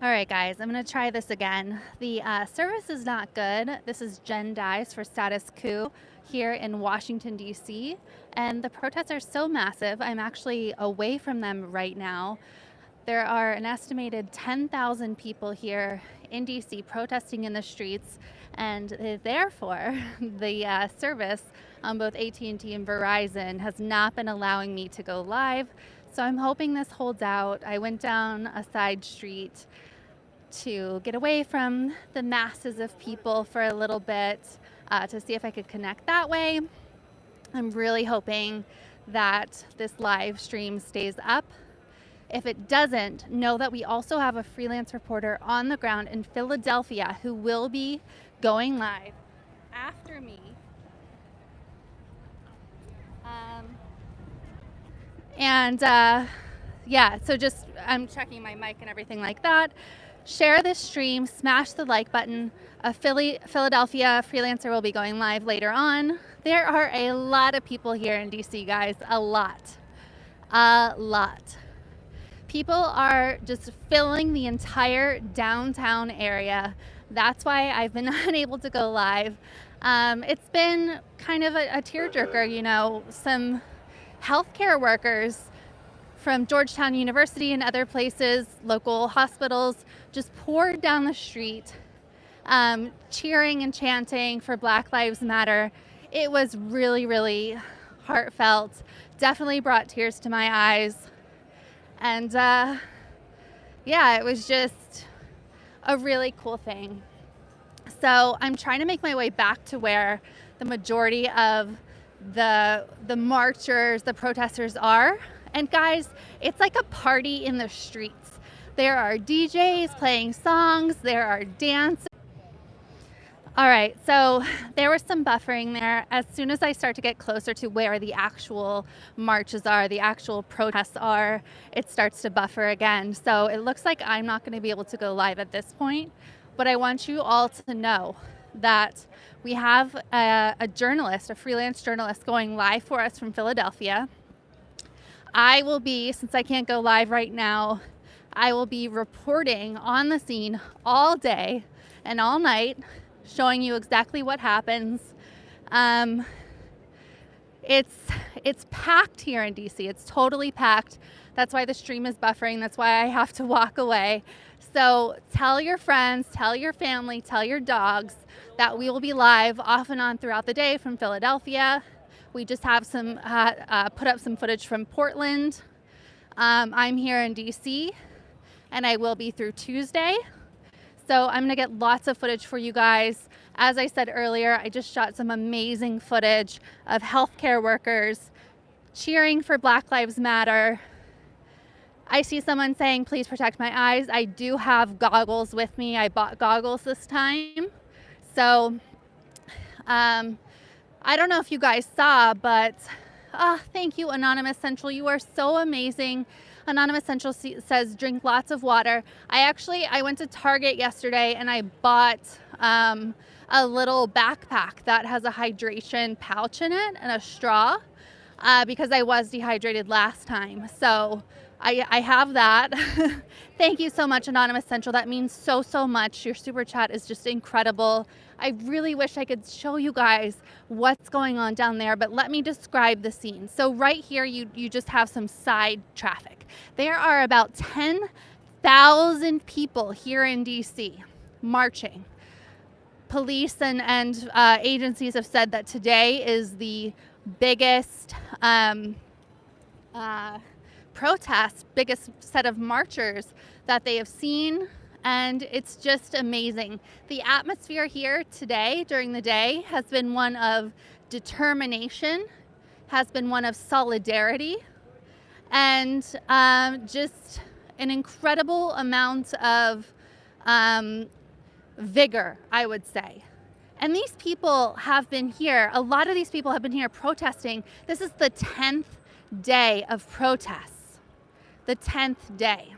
All right, guys, I'm going to try this again. The service is not good. This is Jenn Dize for Status Coup here in Washington, D.C. And the protests are so massive, I'm actually away from them right now. There are an estimated 10,000 people here in D.C. protesting in the streets, and therefore the service on both AT&T and Verizon has not been allowing me to go live. So I'm hoping this holds out. I went down a side street to get away from the masses of people for a little bit to see if I could connect that way. I'm really hoping that this live stream stays up. If it doesn't, know that we also have a freelance reporter on the ground in Philadelphia who will be going live after me. Yeah, so just I'm checking my mic and everything like that. Share this stream, smash the like button. A Philadelphia freelancer will be going live later on. There are a lot of people here in DC, guys, a lot. People are just filling the entire downtown area. That's why I've been unable to go live. It's been kind of a tearjerker, you know, some healthcare workers from Georgetown University and other places, local hospitals, just poured down the street, cheering and chanting for Black Lives Matter. It was really, really heartfelt, definitely brought tears to my eyes. And yeah, it was just a really cool thing. So I'm trying to make my way back to where the majority of the marchers, the protesters are. And guys, it's like a party in the streets. There are DJs playing songs, there are dances. All right, so there was some buffering there. As soon as I start to get closer to where the actual marches are, the actual protests are, it starts to buffer again. So it looks like I'm not going to be able to go live at this point, but I want you all to know that we have a journalist, a freelance journalist going live for us from Philadelphia. I will be, since I can't go live right now, I will be reporting on the scene all day and all night, showing you exactly what happens. It's packed here in DC. It's totally packed. That's why the stream is buffering. That's why I have to walk away. So tell your friends, tell your family, tell your dogs that we will be live off and on throughout the day from Philadelphia. We just have some put up some footage from Portland. I'm here in DC, and I will be through Tuesday. So I'm gonna get lots of footage for you guys. As I said earlier, I just shot some amazing footage of healthcare workers cheering for Black Lives Matter. I see someone saying, please protect my eyes. I do have goggles with me. I bought goggles this time. So, I don't know if you guys saw, but thank you, Anonymous Central. You are so amazing. Anonymous Central says, drink lots of water. I went to Target yesterday and I bought a little backpack that has a hydration pouch in it and a straw because I was dehydrated last time. So I have that. Thank you so much, Anonymous Central. That means so much. Your super chat is just incredible. I really wish I could show you guys what's going on down there, but let me describe the scene. So right here, you just have some side traffic. There are about 10,000 people here in DC marching. Police and agencies have said that today is the biggest protest, biggest set of marchers that they have seen, and it's just amazing. The atmosphere here today during the day has been one of determination, has been one of solidarity, and just an incredible amount of vigor, I would say. And these people have been here, a lot of these people have been here protesting. This is the 10th day of protests, the 10th day.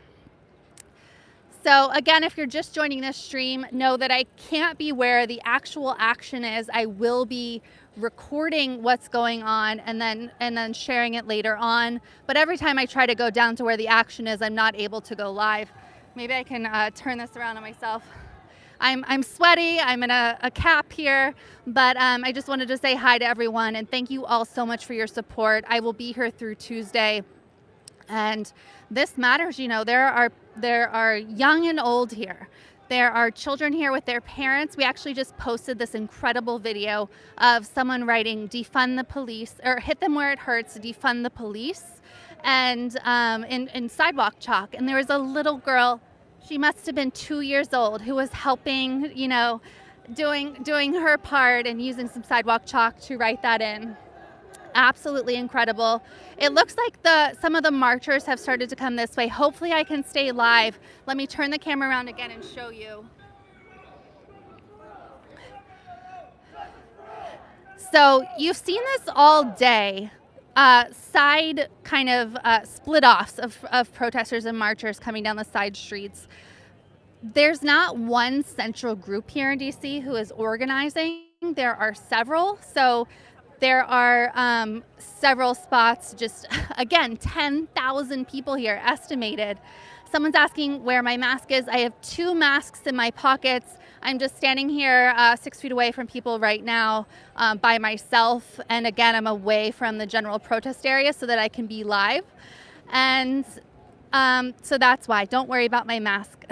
So again, if you're just joining this stream, know that I can't be where the actual action is. I will be recording what's going on and then sharing it later on. But every time I try to go down to where the action is, I'm not able to go live. Maybe I can turn this around on myself. I'm sweaty. I'm in a cap here, but I just wanted to say hi to everyone and thank you all so much for your support. I will be here through Tuesday, and this matters. You know, there are young and old here. There are children here with their parents. We actually just posted this incredible video of someone writing "Defund the police" or "Hit them where it hurts, defund the police," and in sidewalk chalk. And there was a little girl. She must have been 2 years old, who was helping, you know, doing her part and using some sidewalk chalk to write that in. Absolutely incredible. It looks like some of the marchers have started to come this way. Hopefully I can stay live. Let me turn the camera around again and show you. So you've seen this all day. Side kind of split-offs of protesters and marchers coming down the side streets. There's not one central group here in DC who is organizing. There are several. So there are several spots, just again, 10,000 people here estimated. Someone's asking where my mask is. I have 2 masks in my pockets. I'm just standing here 6 feet away from people right now by myself. And again, I'm away from the general protest area so that I can be live. And so that's why. Don't worry about my mask.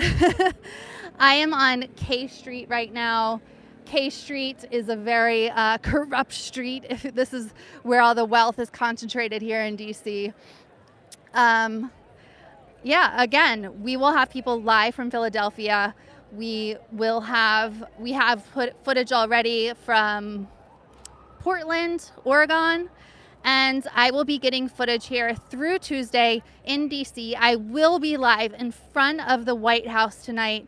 I am on K Street right now. K Street is a very corrupt street. This is where all the wealth is concentrated here in DC. Yeah, again, we will have people live from Philadelphia. We have footage already from Portland, Oregon, and I will be getting footage here through Tuesday in DC. I will be live in front of the White House tonight,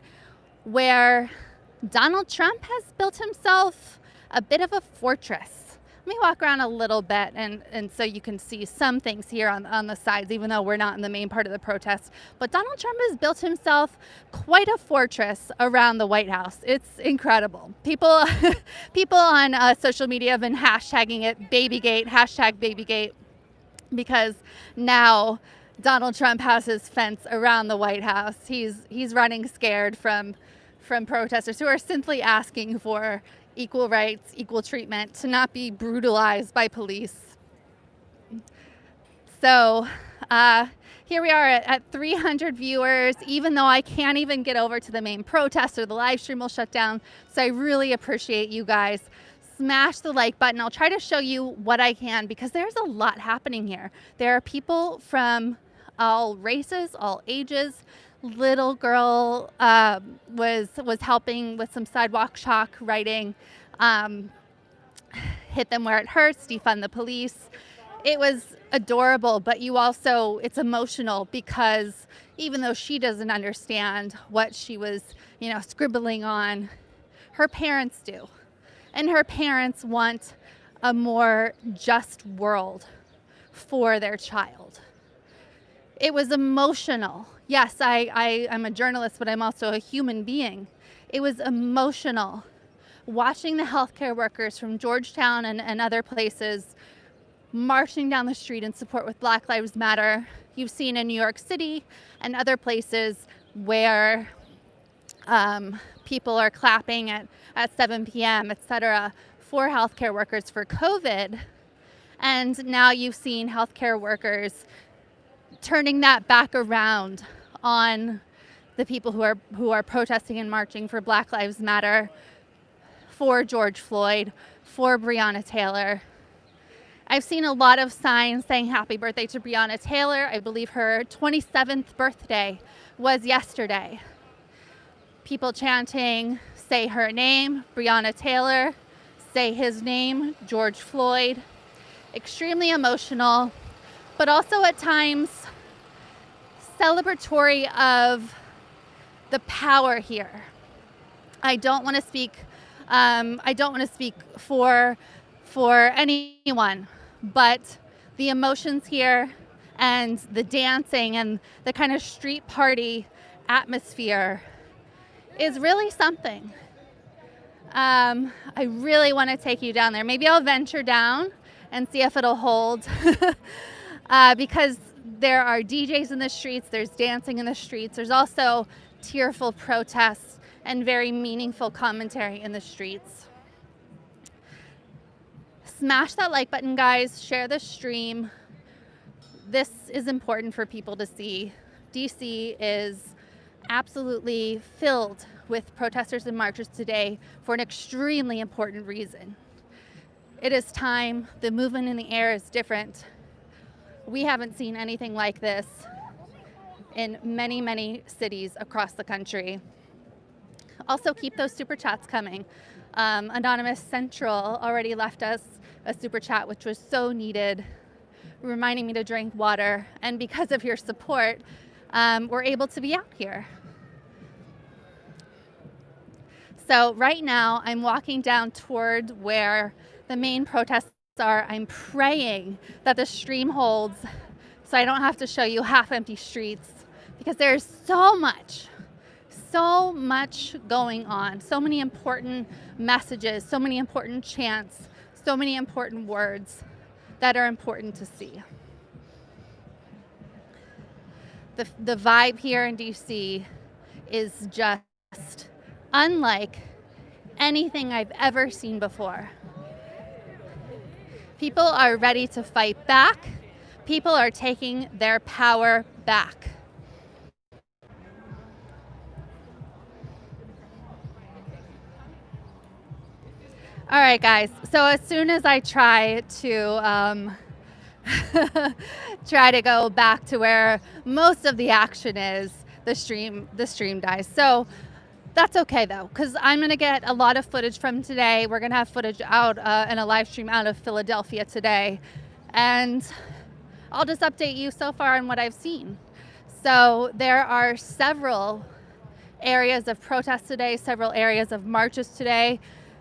where Donald Trump has built himself a bit of a fortress. Let me walk around a little bit and so you can see some things here on the sides, even though we're not in the main part of the protest. But Donald Trump has built himself quite a fortress around the White House. It's incredible. People on social media have been hashtagging it Babygate, #Babygate, because now Donald Trump has his fence around the White House. He's running scared from protesters who are simply asking for equal rights, equal treatment, to not be brutalized by police. So here we are at 300 viewers, even though I can't even get over to the main protest or the live stream will shut down. So I really appreciate you guys. Smash the like button. I'll try to show you what I can, because there's a lot happening here. There are people from all races, all ages. Little girl was helping with some sidewalk chalk writing, "Hit them where it hurts, defund the police." It was adorable, but it's emotional, because even though she doesn't understand what she was, scribbling on, her parents do. And her parents want a more just world for their child. It was emotional. Yes, I'm a journalist, but I'm also a human being. It was emotional watching the healthcare workers from Georgetown and other places marching down the street in support with Black Lives Matter. You've seen in New York City and other places where people are clapping at 7 p.m., etc., for healthcare workers for COVID. And now you've seen healthcare workers turning that back around on the people who are protesting and marching for Black Lives Matter, for George Floyd, for Breonna Taylor. I've seen a lot of signs saying happy birthday to Breonna Taylor. I believe her 27th birthday was yesterday. People chanting, say her name, Breonna Taylor, say his name, George Floyd. Extremely emotional, but also at times celebratory of the power here. I don't want to speak for anyone, but the emotions here and the dancing and the kind of street party atmosphere is really something. I really want to take you down there. Maybe I'll venture down and see if it'll hold, because there are DJs in the streets, there's dancing in the streets, there's also tearful protests and very meaningful commentary in the streets. Smash that like button, guys. Share the stream. This is important for people to see. DC is absolutely filled with protesters and marchers today for an extremely important reason. It is time. The movement in the air is different. We haven't seen anything like this in many, many cities across the country. Also, keep those super chats coming. Anonymous Central already left us a super chat, which was so needed, reminding me to drink water. And because of your support, we're able to be out here. So right now, I'm walking down toward where the main protests are. I'm praying that the stream holds so I don't have to show you half-empty streets, because there's so much going on, so many important messages, so many important chants, so many important words that are important to see. The vibe here in DC is just unlike anything I've ever seen before. People are ready to fight back. People are taking their power back. All right, guys. So as soon as I try to go back to where most of the action is, the stream dies. So that's okay though, because I'm gonna get a lot of footage from today. We're gonna have footage out and a live stream out of Philadelphia today, and I'll just update you so far on what I've seen. So there are several areas of protest today, several areas of marches today.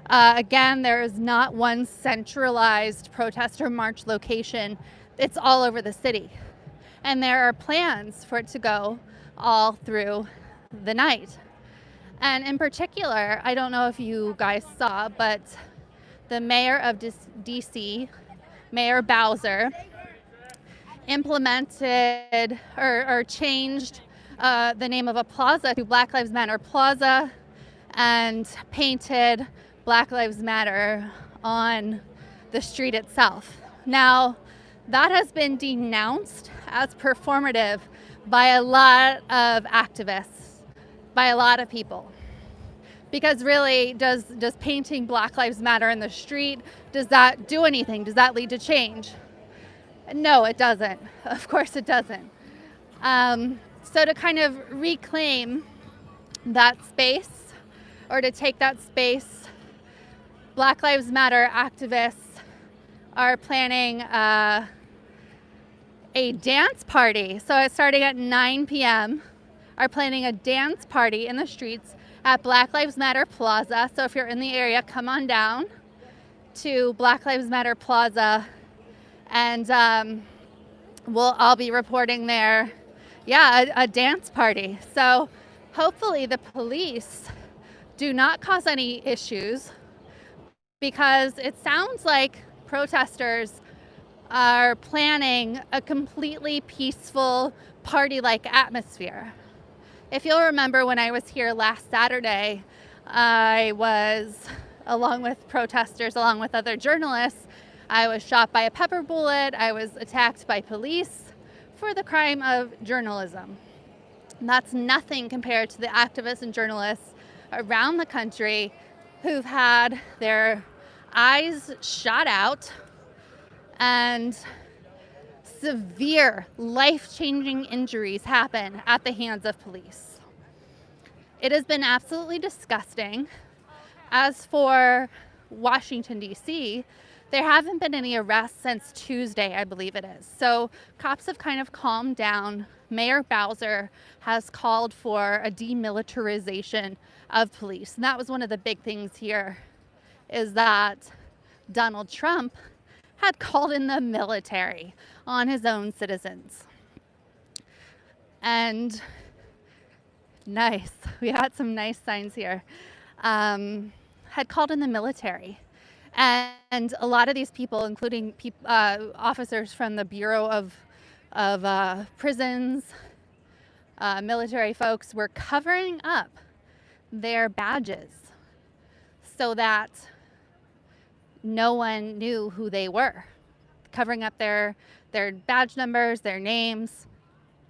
Again, there is not one centralized protest or march location. It's all over the city. And there are plans for it to go all through the night. And in particular, I don't know if you guys saw, but the mayor of DC, Mayor Bowser, implemented or changed the name of a plaza to Black Lives Matter Plaza and painted Black Lives Matter on the street itself. Now, that has been denounced as performative by a lot of activists, by a lot of people. Because really, does painting Black Lives Matter in the street, does that do anything? Does that lead to change? No, it doesn't. Of course it doesn't. So to kind of reclaim that space, or to take that space, Black Lives Matter activists are planning a dance party. So it's starting at 9 p.m. are planning a dance party in the streets at Black Lives Matter Plaza. So if you're in the area, come on down to Black Lives Matter Plaza, and I'll be reporting there. Yeah, a dance party. So hopefully the police do not cause any issues, because it sounds like protesters are planning a completely peaceful party-like atmosphere. If you'll remember, when I was here last Saturday, I was, along with protesters, along with other journalists, I was shot by a pepper bullet. I was attacked by police for the crime of journalism. And that's nothing compared to the activists and journalists around the country who've had their eyes shot out and severe life-changing injuries happen at the hands of police. It has been absolutely disgusting. As for Washington, D.C., there haven't been any arrests since Tuesday, I believe it is. So cops have kind of calmed down. Mayor Bowser has called for a demilitarization of police. And that was one of the big things here, is that Donald Trump had called in the military on his own citizens. And nice, we had some nice signs here. Had called in the military. And a lot of these people, including officers from the Bureau of of prisons, military folks were covering up their badges so that no one knew who they were, covering up their badge numbers, their names,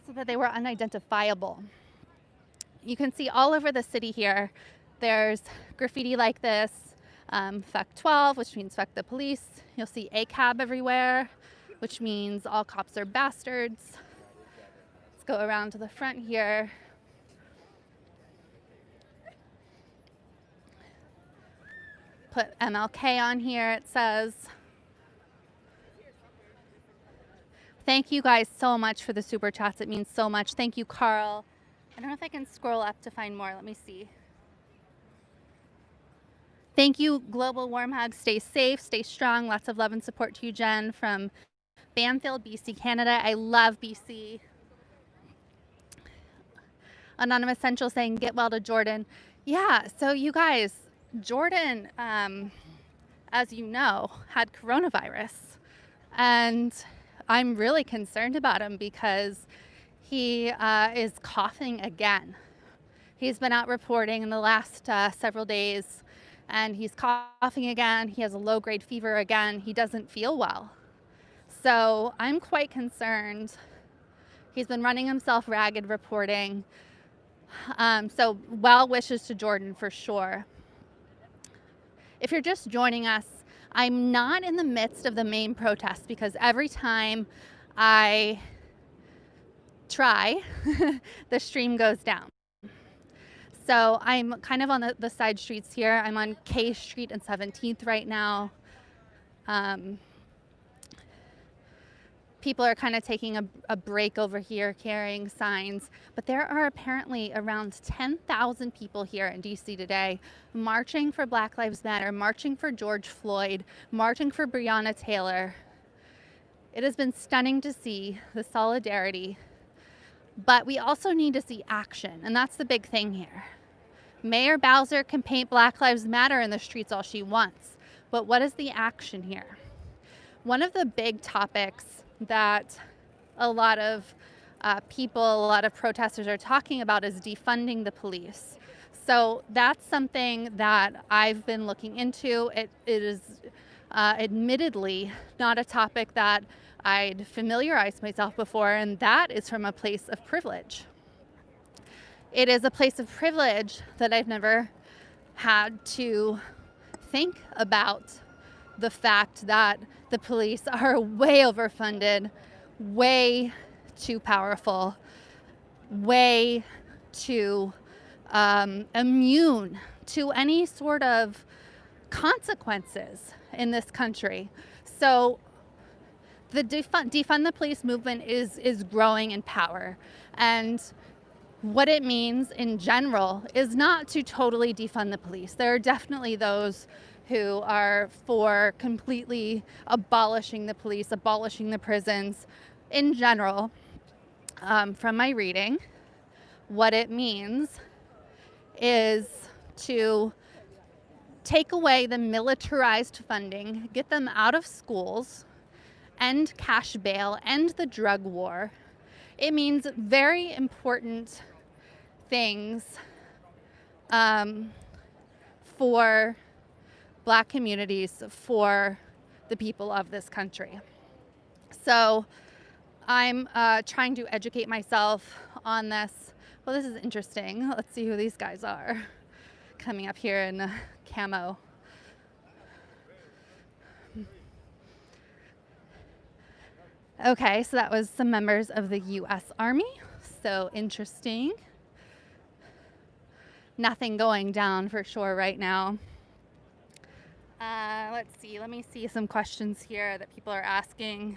so that they were unidentifiable. You can see all over the city here, there's graffiti like this, fuck 12, which means fuck the police. You'll see ACAB everywhere, which means all cops are bastards. Let's go around to the front here. Put MLK on here, it says. Thank you guys so much for the super chats. It means so much. Thank you, Carl. I don't know if I can scroll up to find more. Let me see. Thank you, Global Warm Hug. Stay safe, stay strong. Lots of love and support to you, Jen, from Banfield, BC, Canada. I love BC. Anonymous Central saying, get well to Jordan. Yeah, so you guys, Jordan, as you know, had coronavirus. And I'm really concerned about him because he is coughing again. He's been out reporting in the last several days, and he's coughing again. He has a low-grade fever again. He doesn't feel well. So I'm quite concerned. He's been running himself ragged reporting. So well wishes to Jordan for sure. If you're just joining us, I'm not in the midst of the main protest because every time I try, the stream goes down. So I'm kind of on the side streets here. I'm on K Street and 17th right now. People are kind of taking a break over here carrying signs, but there are apparently around 10,000 people here in DC today marching for Black Lives Matter, marching for George Floyd, marching for Breonna Taylor. It has been stunning to see the solidarity, but we also need to see action, and that's the big thing here. Mayor Bowser can paint Black Lives Matter in the streets all she wants, but what is the action here? One of the big topics that a lot of people, a lot of protesters are talking about is defunding the police. So that's something that I've been looking into. It is admittedly not a topic that I'd familiarized myself before, and that is from a place of privilege. It is a place of privilege that I've never had to think about the fact that the police are way overfunded, way too powerful, way too immune to any sort of consequences in this country. So the defund the police movement is growing in power, and what it means in general is not to totally defund the police. There are definitely those who are for completely abolishing the police, abolishing the prisons. In general, from my reading, what it means is to take away the militarized funding, get them out of schools, end cash bail, end the drug war. It means very important things for Black communities, for the people of this country. So I'm trying to educate myself on this. Well, this is interesting. Let's see who these guys are coming up here in camo. Okay, so that was some members of the U.S. Army. So interesting. Nothing going down for sure right now. Let's see. Let me see some questions here that people are asking.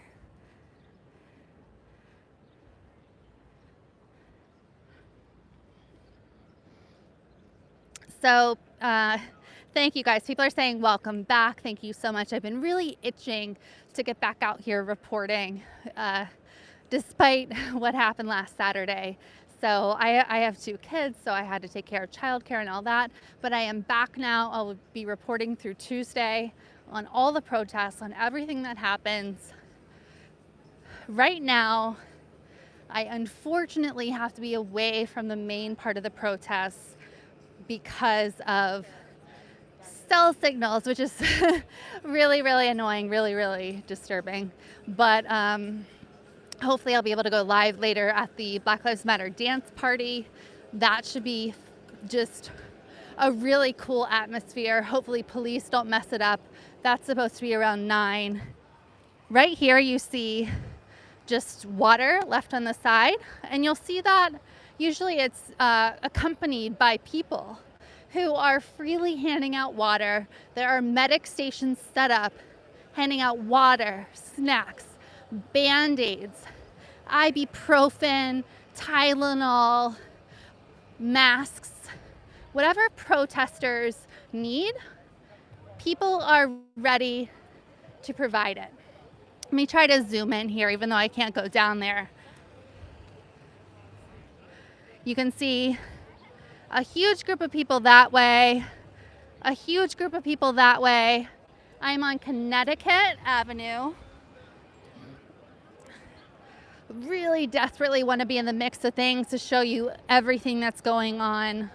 So, thank you guys. People are saying welcome back. Thank you so much. I've been really itching to get back out here reporting, despite what happened last Saturday. So I have 2 kids, so I had to take care of childcare and all that. But I am back now. I'll be reporting through Tuesday on all the protests, on everything that happens. Right now, I unfortunately have to be away from the main part of the protests because of cell signals, which is really, really annoying, really, really disturbing. But hopefully I'll be able to go live later at the Black Lives Matter dance party. That should be just a really cool atmosphere. Hopefully police don't mess it up. That's supposed to be around 9. Right here you see just water left on the side, and you'll see that usually it's accompanied by people who are freely handing out water. There are medic stations set up, handing out water, snacks, Band-Aids, ibuprofen, Tylenol, masks, whatever protesters need, people are ready to provide it. Let me try to zoom in here, even though I can't go down there. You can see a huge group of people that way, a huge group of people that way. I'm on Connecticut Avenue. Really desperately want to be in the mix of things to show you everything that's going on.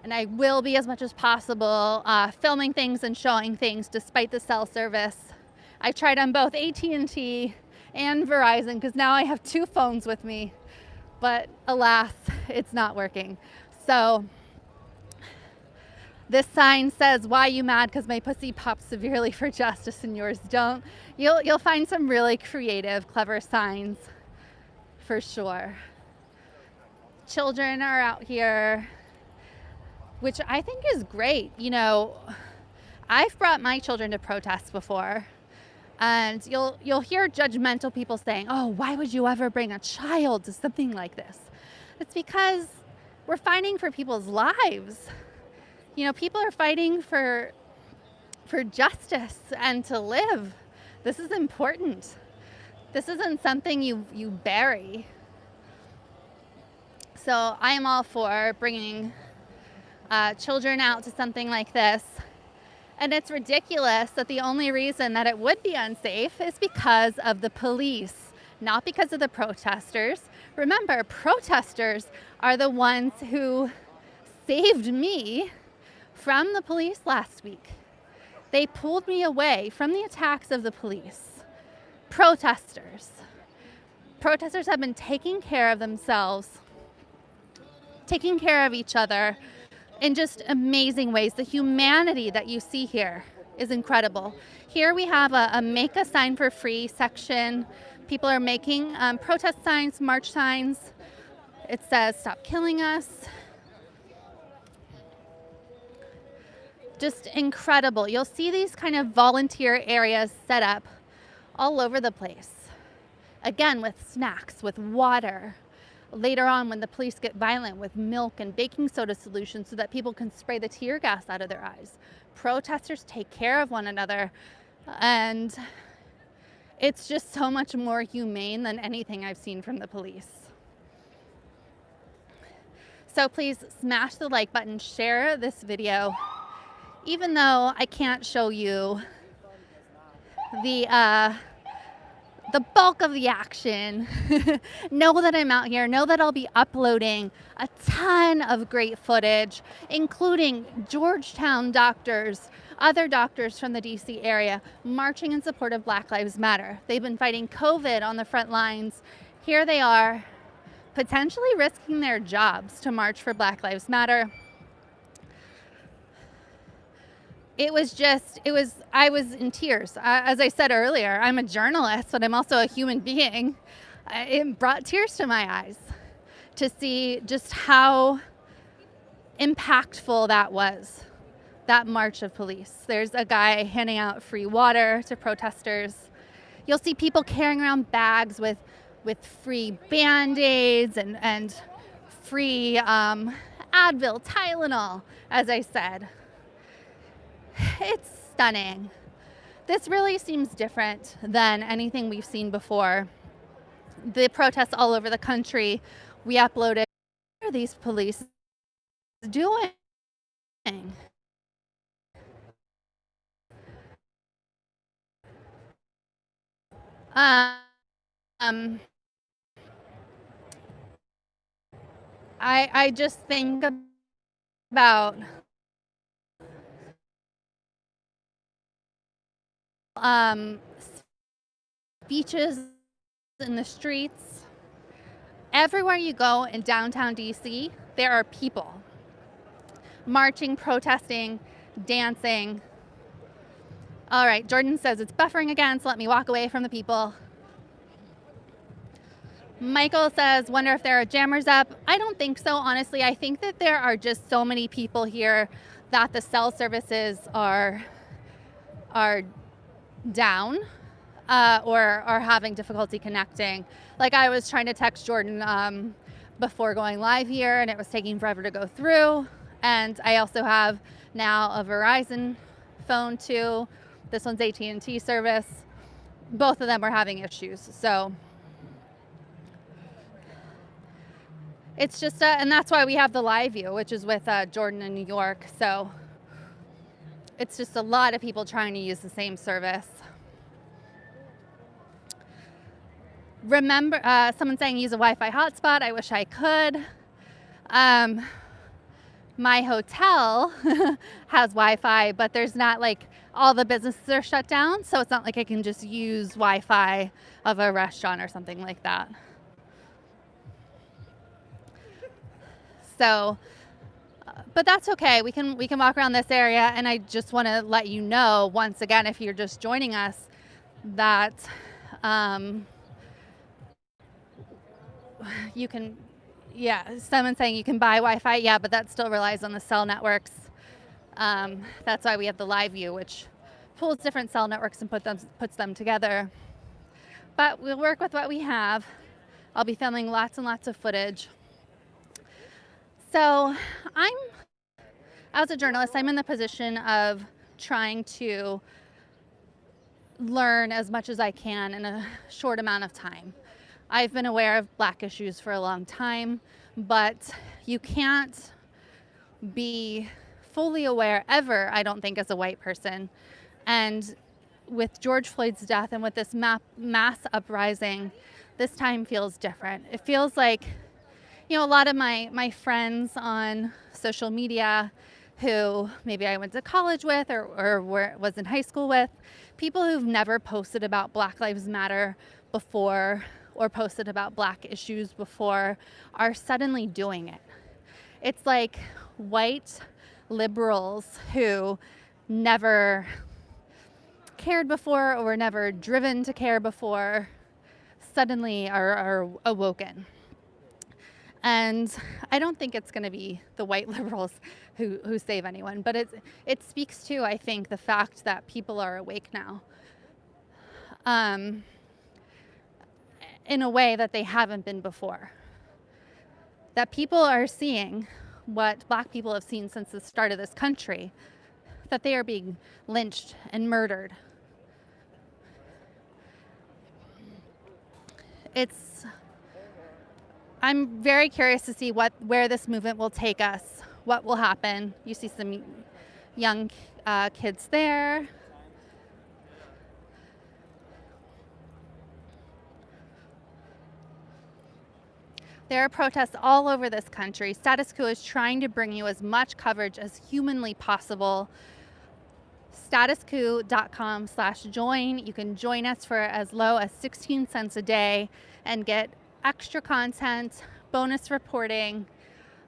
And I will be as much as possible filming things and showing things despite the cell service. I tried on both AT&T and Verizon because now I have 2 phones with me, but alas, it's not working. So this sign says, "Why you mad? Because my pussy popped severely for justice and yours don't." You'll find some really creative, clever signs for sure. Children are out here, which I think is great. You know, I've brought my children to protests before, and you'll hear judgmental people saying, "Oh, why would you ever bring a child to something like this?" It's because we're fighting for people's lives. You know, people are fighting for justice and to live. This is important. This isn't something you bury. So I am all for bringing children out to something like this. And it's ridiculous that the only reason that it would be unsafe is because of the police, not because of the protesters. Remember, protesters are the ones who saved me from the police last week. They pulled me away from the attacks of the police. Protesters have been taking care of themselves, taking care of each other in just amazing ways. The humanity that you see here is incredible. Here we have a make a sign for free section. People are making protest signs, march signs. It says, "Stop killing us." Just incredible. You'll see these kind of volunteer areas set up all over the place. Again, with snacks, with water. Later on, when the police get violent, with milk and baking soda solutions so that people can spray the tear gas out of their eyes. Protesters take care of one another, and it's just so much more humane than anything I've seen from the police. So please smash the like button, share this video. Even though I can't show you the bulk of the action, know that I'm out here. Know that I'll be uploading a ton of great footage, including Georgetown doctors, other doctors from the D.C. area, marching in support of Black Lives Matter. They've been fighting COVID on the front lines. Here they are, potentially risking their jobs to march for Black Lives Matter. I was in tears. As I said earlier, I'm a journalist, but I'm also a human being. It brought tears to my eyes to see just how impactful that was, that march of police. There's a guy handing out free water to protesters. You'll see people carrying around bags with free Band-Aids and free Advil, Tylenol, as I said. It's stunning. This really seems different than anything we've seen before. The protests all over the country, we uploaded. What are these police doing? I just think about um, speeches in the streets. Everywhere you go in downtown DC, there are people marching, protesting, dancing. All right, Jordan says it's buffering again, so let me walk away from the people. Michael says, wonder if there are jammers up. I don't think so, honestly. I think that there are just so many people here that the cell services are down or are having difficulty connecting. Like I was trying to text Jordan before going live here, and it was taking forever to go through. And I also have now a Verizon phone too. This one's AT&T service. Both of them are having issues. So it's just, and that's why we have the live view, which is with Jordan in New York. So it's just a lot of people trying to use the same service. Remember, someone saying use a Wi-Fi hotspot. I wish I could. My hotel has Wi-Fi, but there's not, like, all the businesses are shut down. So it's not like I can just use Wi-Fi of a restaurant or something like that. So, but that's okay. We can walk around this area, and I just want to let you know once again, if you're just joining us, that you can, someone's saying you can buy Wi-Fi, yeah, but that still relies on the cell networks. That's why we have the live view, which pulls different cell networks and puts them together. But we'll work with what we have. I'll be filming lots and lots of footage. So as a journalist, I'm in the position of trying to learn as much as I can in a short amount of time. I've been aware of Black issues for a long time, but you can't be fully aware ever, I don't think, as a white person. And with George Floyd's death and with this mass uprising, this time feels different. It feels like, a lot of my friends on social media who maybe I went to college with or was in high school with, people who've never posted about Black Lives Matter before or posted about Black issues before are suddenly doing it. It's like white liberals who never cared before or were never driven to care before suddenly are awoken. And I don't think it's going to be the white liberals who save anyone, but it speaks to, I think, the fact that people are awake now in a way that they haven't been before. That people are seeing what Black people have seen since the start of this country, that they are being lynched and murdered. I'm very curious to see where this movement will take us, what will happen. You see some young kids there. There are protests all over this country. Status Coup is trying to bring you as much coverage as humanly possible. statuscoup.com/join. You can join us for as low as 16 cents a day and get extra content, bonus reporting,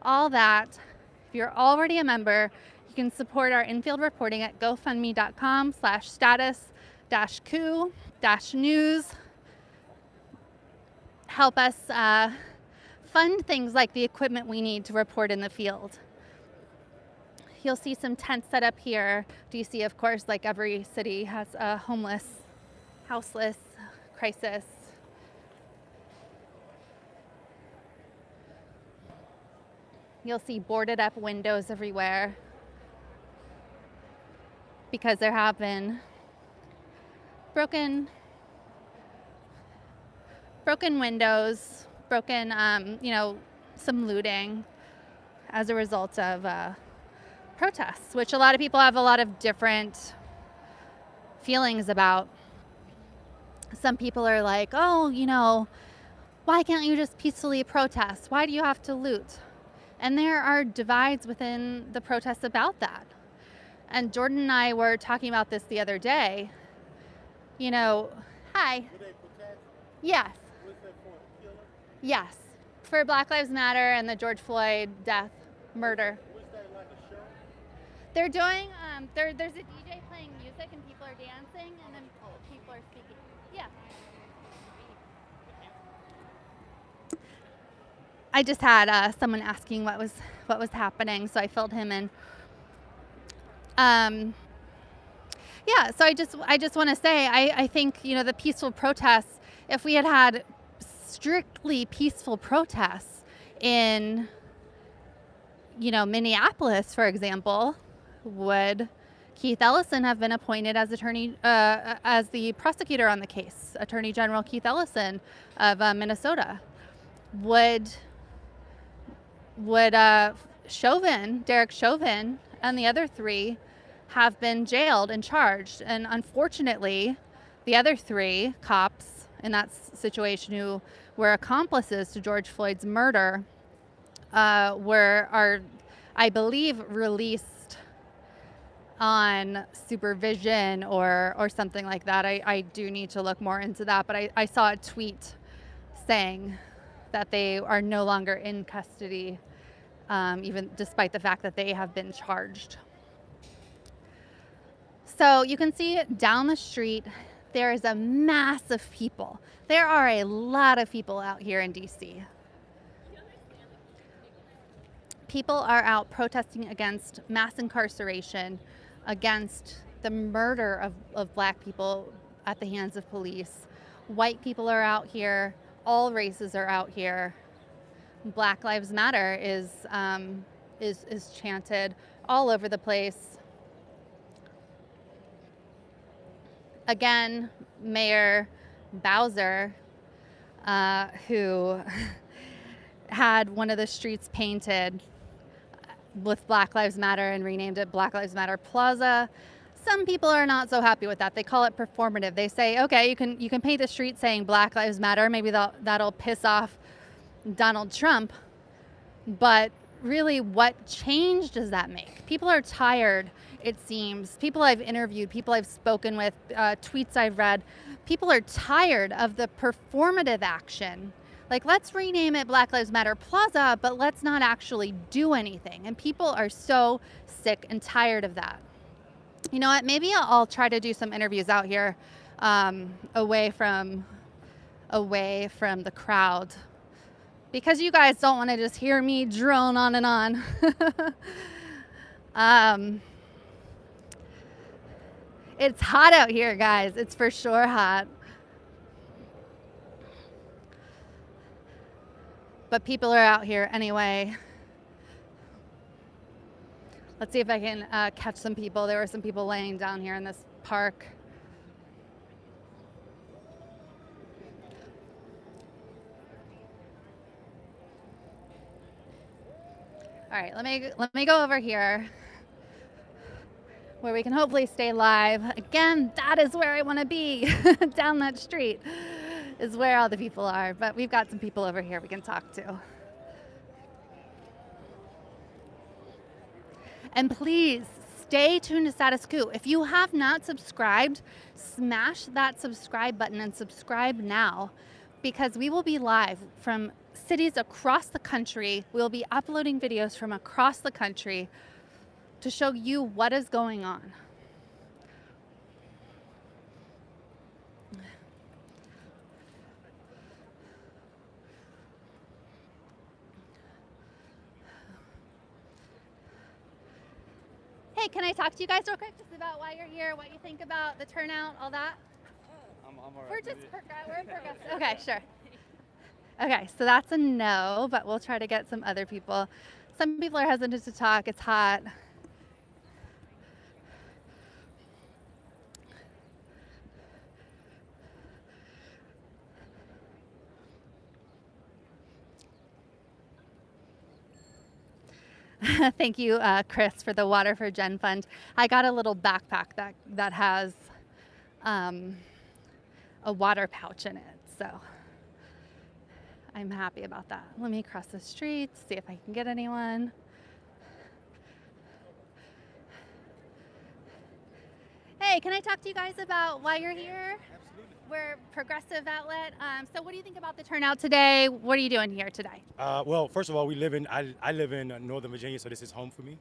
all that. If you're already a member, you can support our in-field reporting at gofundme.com/status-coup-news. Help us fund things like the equipment we need to report in the field. You'll see some tents set up here. DC, of course, like every city, has a homeless, houseless crisis. You'll see boarded up windows everywhere because there have been broken windows, some looting as a result of protests, which a lot of people have a lot of different feelings about. Some people are like, oh, why can't you just peacefully protest? Why do you have to loot? And there are divides within the protests about that. And Jordan and I were talking about this the other day. You know, hi. Were they protest? Yes. Was that for a killer? Yes. For Black Lives Matter and the George Floyd death, murder. Was that like a show? They're doing, there's a DJ playing music and people are dancing and then people are speaking. Yeah. I just had someone asking what was happening, so I filled him in. Yeah, so I just want to say I think, you know, the peaceful protests, if we had strictly peaceful protests in, you know, Minneapolis, for example, would Keith Ellison have been appointed as as the prosecutor on the case? Attorney General Keith Ellison of Minnesota. Would Derek Chauvin and the other three have been jailed and charged? And unfortunately, the other three cops in that situation who were accomplices to George Floyd's murder are, I believe, released on supervision or something like that. I do need to look more into that, but I saw a tweet saying that they are no longer in custody, even despite the fact that they have been charged. So you can see down the street, there is a mass of people. There are a lot of people out here in DC. People are out protesting against mass incarceration, against the murder of Black people at the hands of police. White people are out here. All races are out here. Black Lives Matter is chanted all over the place. Again, Mayor Bowser, who had one of the streets painted with Black Lives Matter and renamed it Black Lives Matter Plaza. Some people are not so happy with that. They call it performative. They say, okay, you can paint the street saying Black Lives Matter. Maybe that'll piss off Donald Trump. But really, what change does that make? People are tired, it seems. People I've interviewed, people I've spoken with, tweets I've read, people are tired of the performative action. Like, let's rename it Black Lives Matter Plaza, but let's not actually do anything. And people are so sick and tired of that. You know what? Maybe I'll try to do some interviews out here, away from the crowd, because you guys don't want to just hear me drone on and on. It's hot out here, guys. It's for sure hot. But people are out here anyway. Let's see if I can catch some people. There were some people laying down here in this park. All right, let me go over here where we can hopefully stay live. Again, that is where I want to be. Down that street is where all the people are. But we've got some people over here we can talk to. And please stay tuned to Status Coup. If you have not subscribed, smash that subscribe button and subscribe now, because we will be live from cities across the country. We'll be uploading videos from across the country to show you what is going on. Hey, can I talk to you guys real quick just about why you're here, what you think about the turnout, all that? I'm all right. We're in progress. Okay, sure. Okay, so that's a no, but we'll try to get some other people. Some people are hesitant to talk. It's hot. Thank you, Chris, for the Water for Jen Fund. I got a little backpack that has a water pouch in it, so I'm happy about that. Let me cross the street, see if I can get anyone. Hey, can I talk to you guys about why you're here? Absolutely. We're a progressive outlet. So what do you think about the turnout today? What are you doing here today? Well, first of all, I live in Northern Virginia, so this is home for me.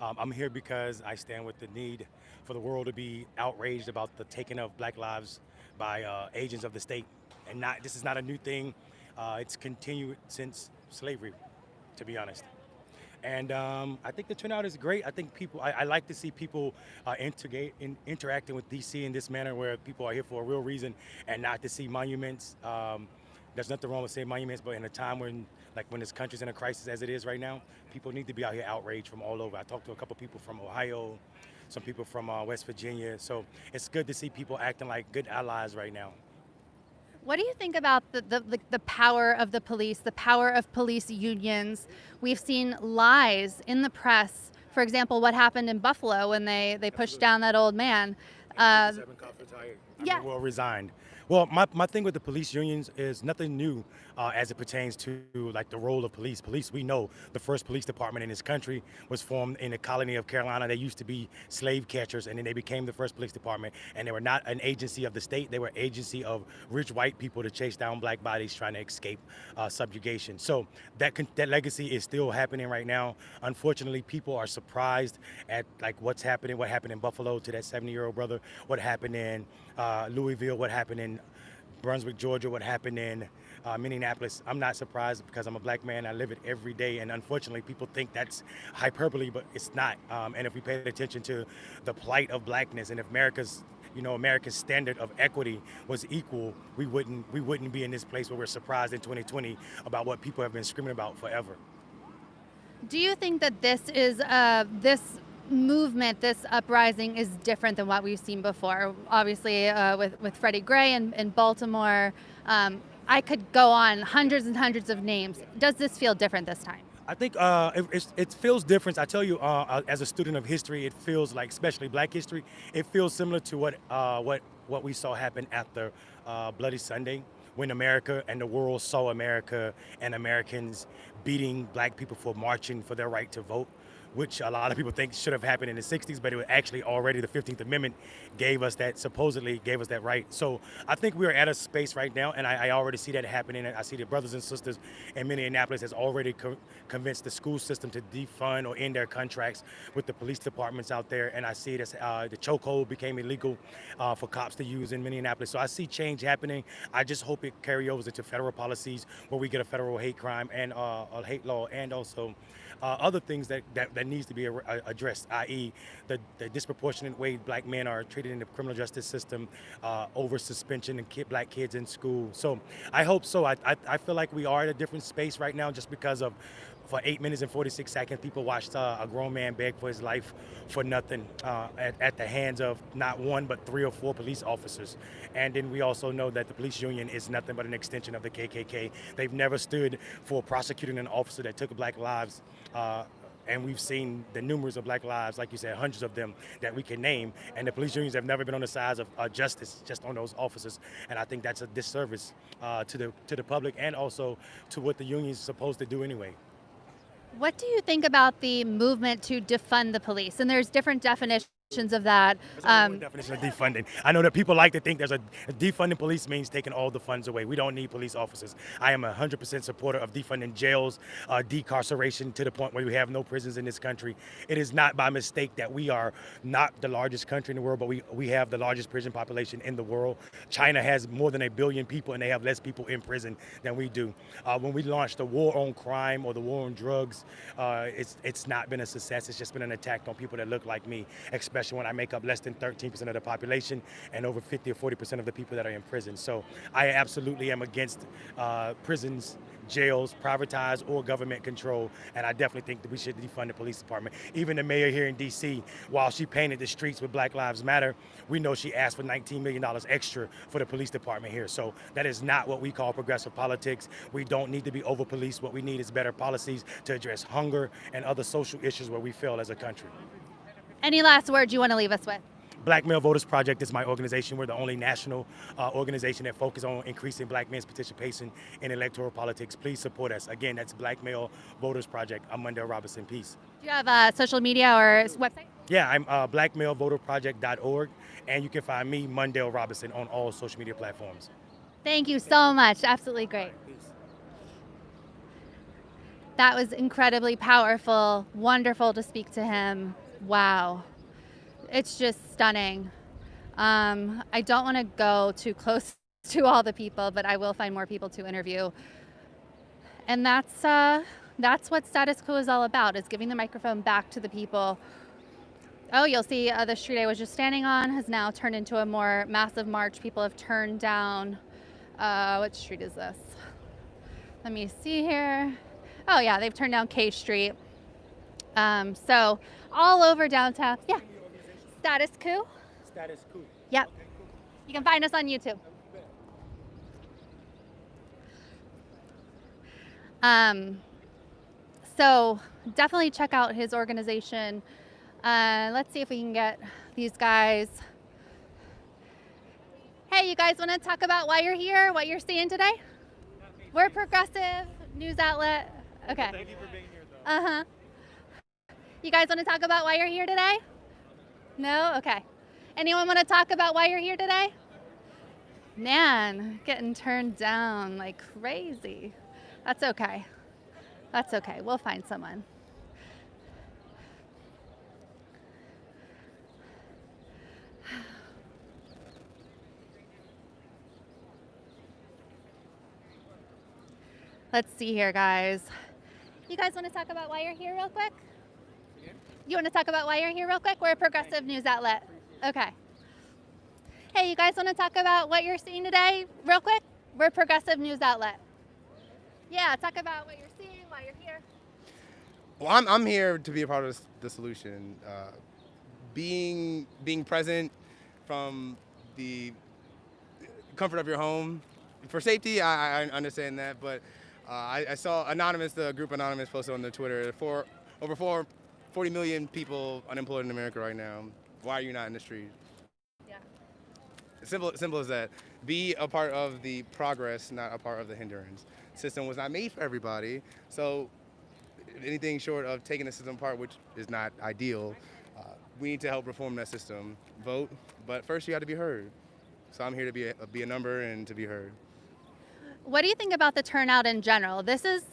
I'm here because I stand with the need for the world to be outraged about the taking of black lives by agents of the state. And this is not a new thing. It's continued since slavery, to be honest. And I think the turnout is great. I think I like to see people interacting with DC in this manner where people are here for a real reason and not to see monuments. There's nothing wrong with saying monuments, but in a time when this country's in a crisis as it is right now, people need to be out here outraged from all over. I talked to a couple people from Ohio, some people from West Virginia. So it's good to see people acting like good allies right now. What do you think about the power of the police, the power of police unions? We've seen lies in the press. For example, what happened in Buffalo when they pushed down that old man. 7 cops retired. Yeah. Well, resigned. Well, my thing with the police unions is nothing new as it pertains to the role of police. Police, we know the first police department in this country was formed in the colony of Carolina. They used to be slave catchers, and then they became the first police department. And they were not an agency of the state. They were an agency of rich white people to chase down black bodies trying to escape subjugation. So that legacy is still happening right now. Unfortunately, people are surprised at what happened in Buffalo to that 70-year-old brother, what happened in Louisville, what happened in Brunswick, Georgia, what happened in Minneapolis. I'm not surprised because I'm a black man. I live it every day, and unfortunately, people think that's hyperbole, but it's not. And if we paid attention to the plight of blackness, and if America's standard of equity was equal, we wouldn't be in this place where we're surprised in 2020 about what people have been screaming about forever. Do you think that this movement, this uprising is different than what we've seen before? Obviously, with Freddie Gray in Baltimore, I could go on hundreds and hundreds of names. Does this feel different this time? I think it feels different. I tell you, as a student of history, it feels like, especially Black history, it feels similar to what we saw happen after Bloody Sunday, when America and the world saw America and Americans beating black people for marching for their right to vote, which a lot of people think should have happened in the 60s, but it was actually already the 15th Amendment supposedly gave us that right. So I think we're at a space right now, and I already see that happening. I see the brothers and sisters in Minneapolis has already convinced the school system to defund or end their contracts with the police departments out there, and I see this, the chokehold became illegal for cops to use in Minneapolis. So I see change happening. I just hope it carries over into federal policies where we get a federal hate crime and a hate law, and also other things that needs to be addressed, i.e. the disproportionate way black men are treated in the criminal justice system, over suspension and black kids in school. So I hope so. I feel like we are at a different space right now just because for 8 minutes and 46 seconds, people watched a grown man beg for his life for nothing at the hands of not one, but 3 or 4 police officers. And then we also know that the police union is nothing but an extension of the KKK. They've never stood for prosecuting an officer that took black lives. And we've seen the numerous of black lives, like you said, hundreds of them that we can name. And the police unions have never been on the side of justice, just on those officers. And I think that's a disservice to the public and also to what the union is supposed to do anyway. What do you think about the movement to defund the police? And there's different definitions of that. One definition of defunding. I know that people like to think there's a defunding police means taking all the funds away. We don't need police officers. I am 100% supporter of defunding jails, decarceration to the point where we have no prisons in this country. It is not by mistake that we are not the largest country in the world, but we have the largest prison population in the world. China has more than 1 billion people, and they have less people in prison than we do. When we launched the war on crime or the war on drugs, it's not been a success. It's just been an attack on people that look like me, especially when I make up less than 13% of the population and over 50 or 40% of the people that are in prison. So I absolutely am against prisons, jails, privatized or government control, and I definitely think that we should defund the police department. Even the mayor here in D.C., while she painted the streets with Black Lives Matter, we know she asked for $19 million extra for the police department here. So that is not what we call progressive politics. We don't need to be over-policed. What we need is better policies to address hunger and other social issues where we fail as a country. Any last words you want to leave us with? Black Male Voters Project is my organization. We're the only national organization that focuses on increasing black men's participation in electoral politics. Please support us. Again, that's Black Male Voters Project. I'm Mondale Robinson. Peace. Do you have social media or website? Yeah, I'm blackmalevoterproject.org, and you can find me, Mondale Robinson, on all social media platforms. Thank you so much. Absolutely great. That was incredibly powerful, wonderful to speak to him. Wow. It's just stunning. I don't want to go too close to all the people, but I will find more people to interview. And that's what Status Quo is all about, is giving the microphone back to the people. Oh, you'll see the street I was just standing on has now turned into a more massive march. People have turned down, what street is this? Let me see here. Oh yeah, they've turned down K Street. So all over downtown. Yeah. Status Coup. Status Coup. Yep. You can find us on YouTube. So definitely check out his organization. Let's see if we can get these guys. Hey, you guys want to talk about why you're here, what you're seeing today? We're a progressive news outlet. Okay. Thank you for being here, though. Uh-huh. You guys want to talk about why you're here today? No? Okay. Anyone want to talk about why you're here today? Man, getting turned down like crazy. That's okay. That's okay. We'll find someone. Let's see here, guys. You guys want to talk about why you're here real quick? You want to talk about why you're here real quick? We're a progressive news outlet. Okay. Hey, you guys want to talk about what you're seeing today real quick? We're a progressive news outlet. Yeah, talk about what you're seeing, why you're here. Well, I'm here to be a part of the solution. Being present from the comfort of your home for safety, I understand that, but I saw the group Anonymous posted on their Twitter, over 40 million people unemployed in America right now. Why are you not in the street? Yeah. Simple as that. Be a part of the progress, not a part of the hindrance. System was not made for everybody, so anything short of taking the system apart, which is not ideal, we need to help reform that system. Vote, but first you got to be heard. So I'm here to be a number and to be heard. What do you think about the turnout in general?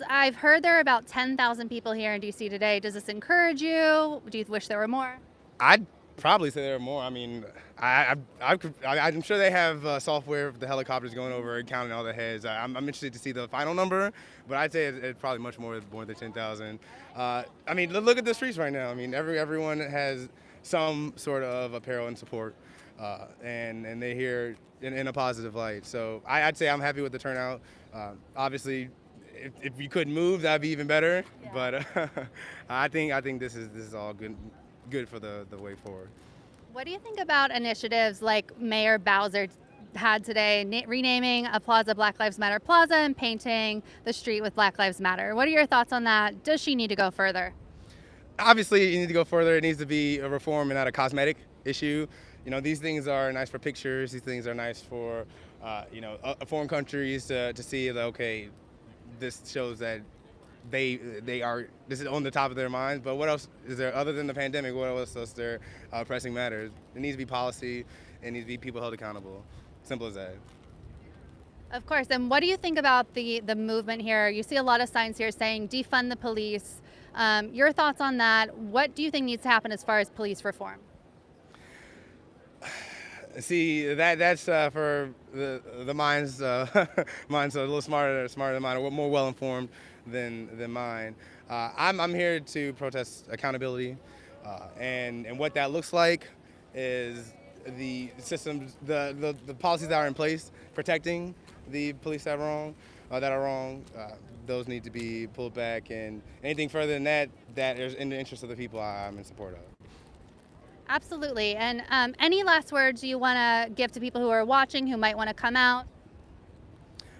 I've heard there are about 10,000 people here in D.C. today. Does this encourage you? Do you wish there were more? I'd probably say there are more. I mean, I'm sure they have software for the helicopters going over and counting all the heads. I'm interested to see the final number, but I'd say it's probably much more than 10,000. I mean, look at the streets right now. I mean, everyone has some sort of apparel and support, and they're here in a positive light. So I'd say I'm happy with the turnout. Obviously, if you couldn't move, that'd be even better. Yeah. But I think this is all good for the way forward. What do you think about initiatives like Mayor Bowser had today, renaming a plaza Black Lives Matter Plaza and painting the street with Black Lives Matter? What are your thoughts on that? Does she need to go further? Obviously, you need to go further. It needs to be a reform and not a cosmetic issue. You know, these things are nice for pictures. These things are nice for, foreign countries to see that, okay, this shows that this is on the top of their minds. But what else is there other than the pandemic? What else is there pressing matters? It needs to be policy. It needs to be people held accountable. Simple as that. Of course. And what do you think about the movement here? You see a lot of signs here saying defund the police. Your thoughts on that? What do you think needs to happen as far as police reform? See, that's for the minds minds a little smarter than mine, or more well informed than mine. I'm here to protest accountability, and what that looks like is the systems, the policies that are in place protecting the police that are wrong. Those need to be pulled back, and anything further than that is in the interest of the people I'm in support of. Absolutely. And any last words you want to give to people who are watching, who might want to come out?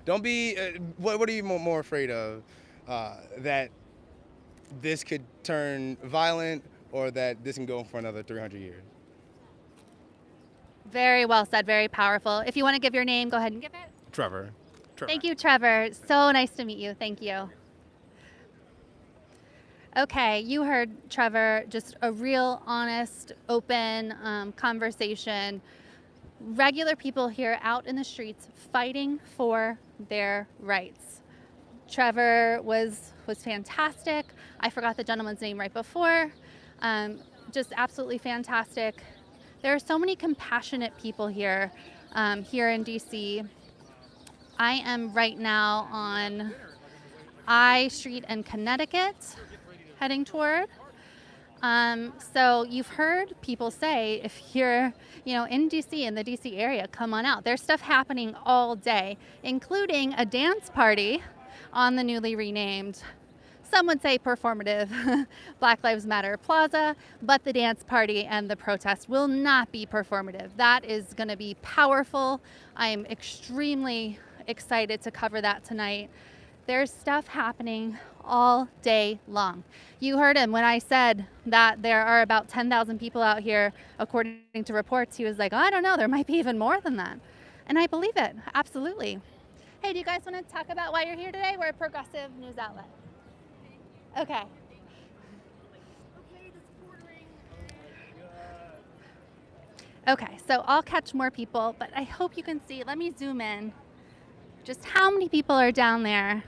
Don't be. What are you more afraid of? That this could turn violent, or that this can go for another 300 years? Very well said, very powerful. If you want to give your name, go ahead and give it. Trevor. Thank you, Trevor. So nice to meet you. Thank you. Okay, you heard Trevor, just a real honest, open conversation. Regular people here out in the streets fighting for their rights. Trevor was fantastic. I forgot the gentleman's name right before. Just absolutely fantastic. There are so many compassionate people here, here in DC. I am right now on I Street in Connecticut, heading toward. So you've heard people say, if you're, in DC, in the DC area, come on out. There's stuff happening all day, including a dance party on the newly renamed, some would say performative, Black Lives Matter Plaza, but the dance party and the protest will not be performative. That is going to be powerful. I'm extremely excited to cover that tonight. There's stuff happening all day long. You heard him when I said that there are about 10,000 people out here, according to reports. He was like, oh, I don't know, there might be even more than that. And I believe it, absolutely. Hey, do you guys want to talk about why you're here today? We're a progressive news outlet. Okay. Okay, so I'll catch more people, but I hope you can see, let me zoom in, just how many people are down there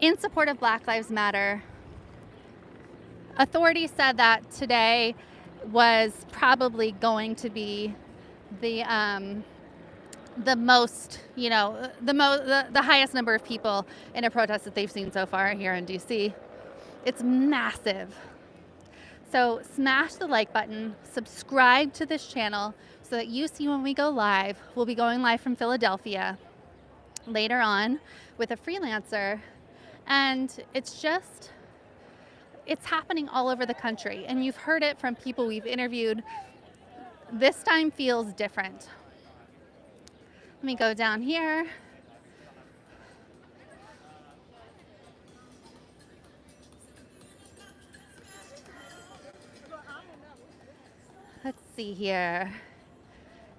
in support of Black Lives Matter. Authorities said that today was probably going to be the most, the highest number of people in a protest that they've seen so far here in DC. It's massive. So smash the like button, subscribe to this channel so that you see when we go live. We'll be going live from Philadelphia later on with a freelancer. And it's happening all over the country. And you've heard it from people we've interviewed. This time feels different. Let me go down here. Let's see here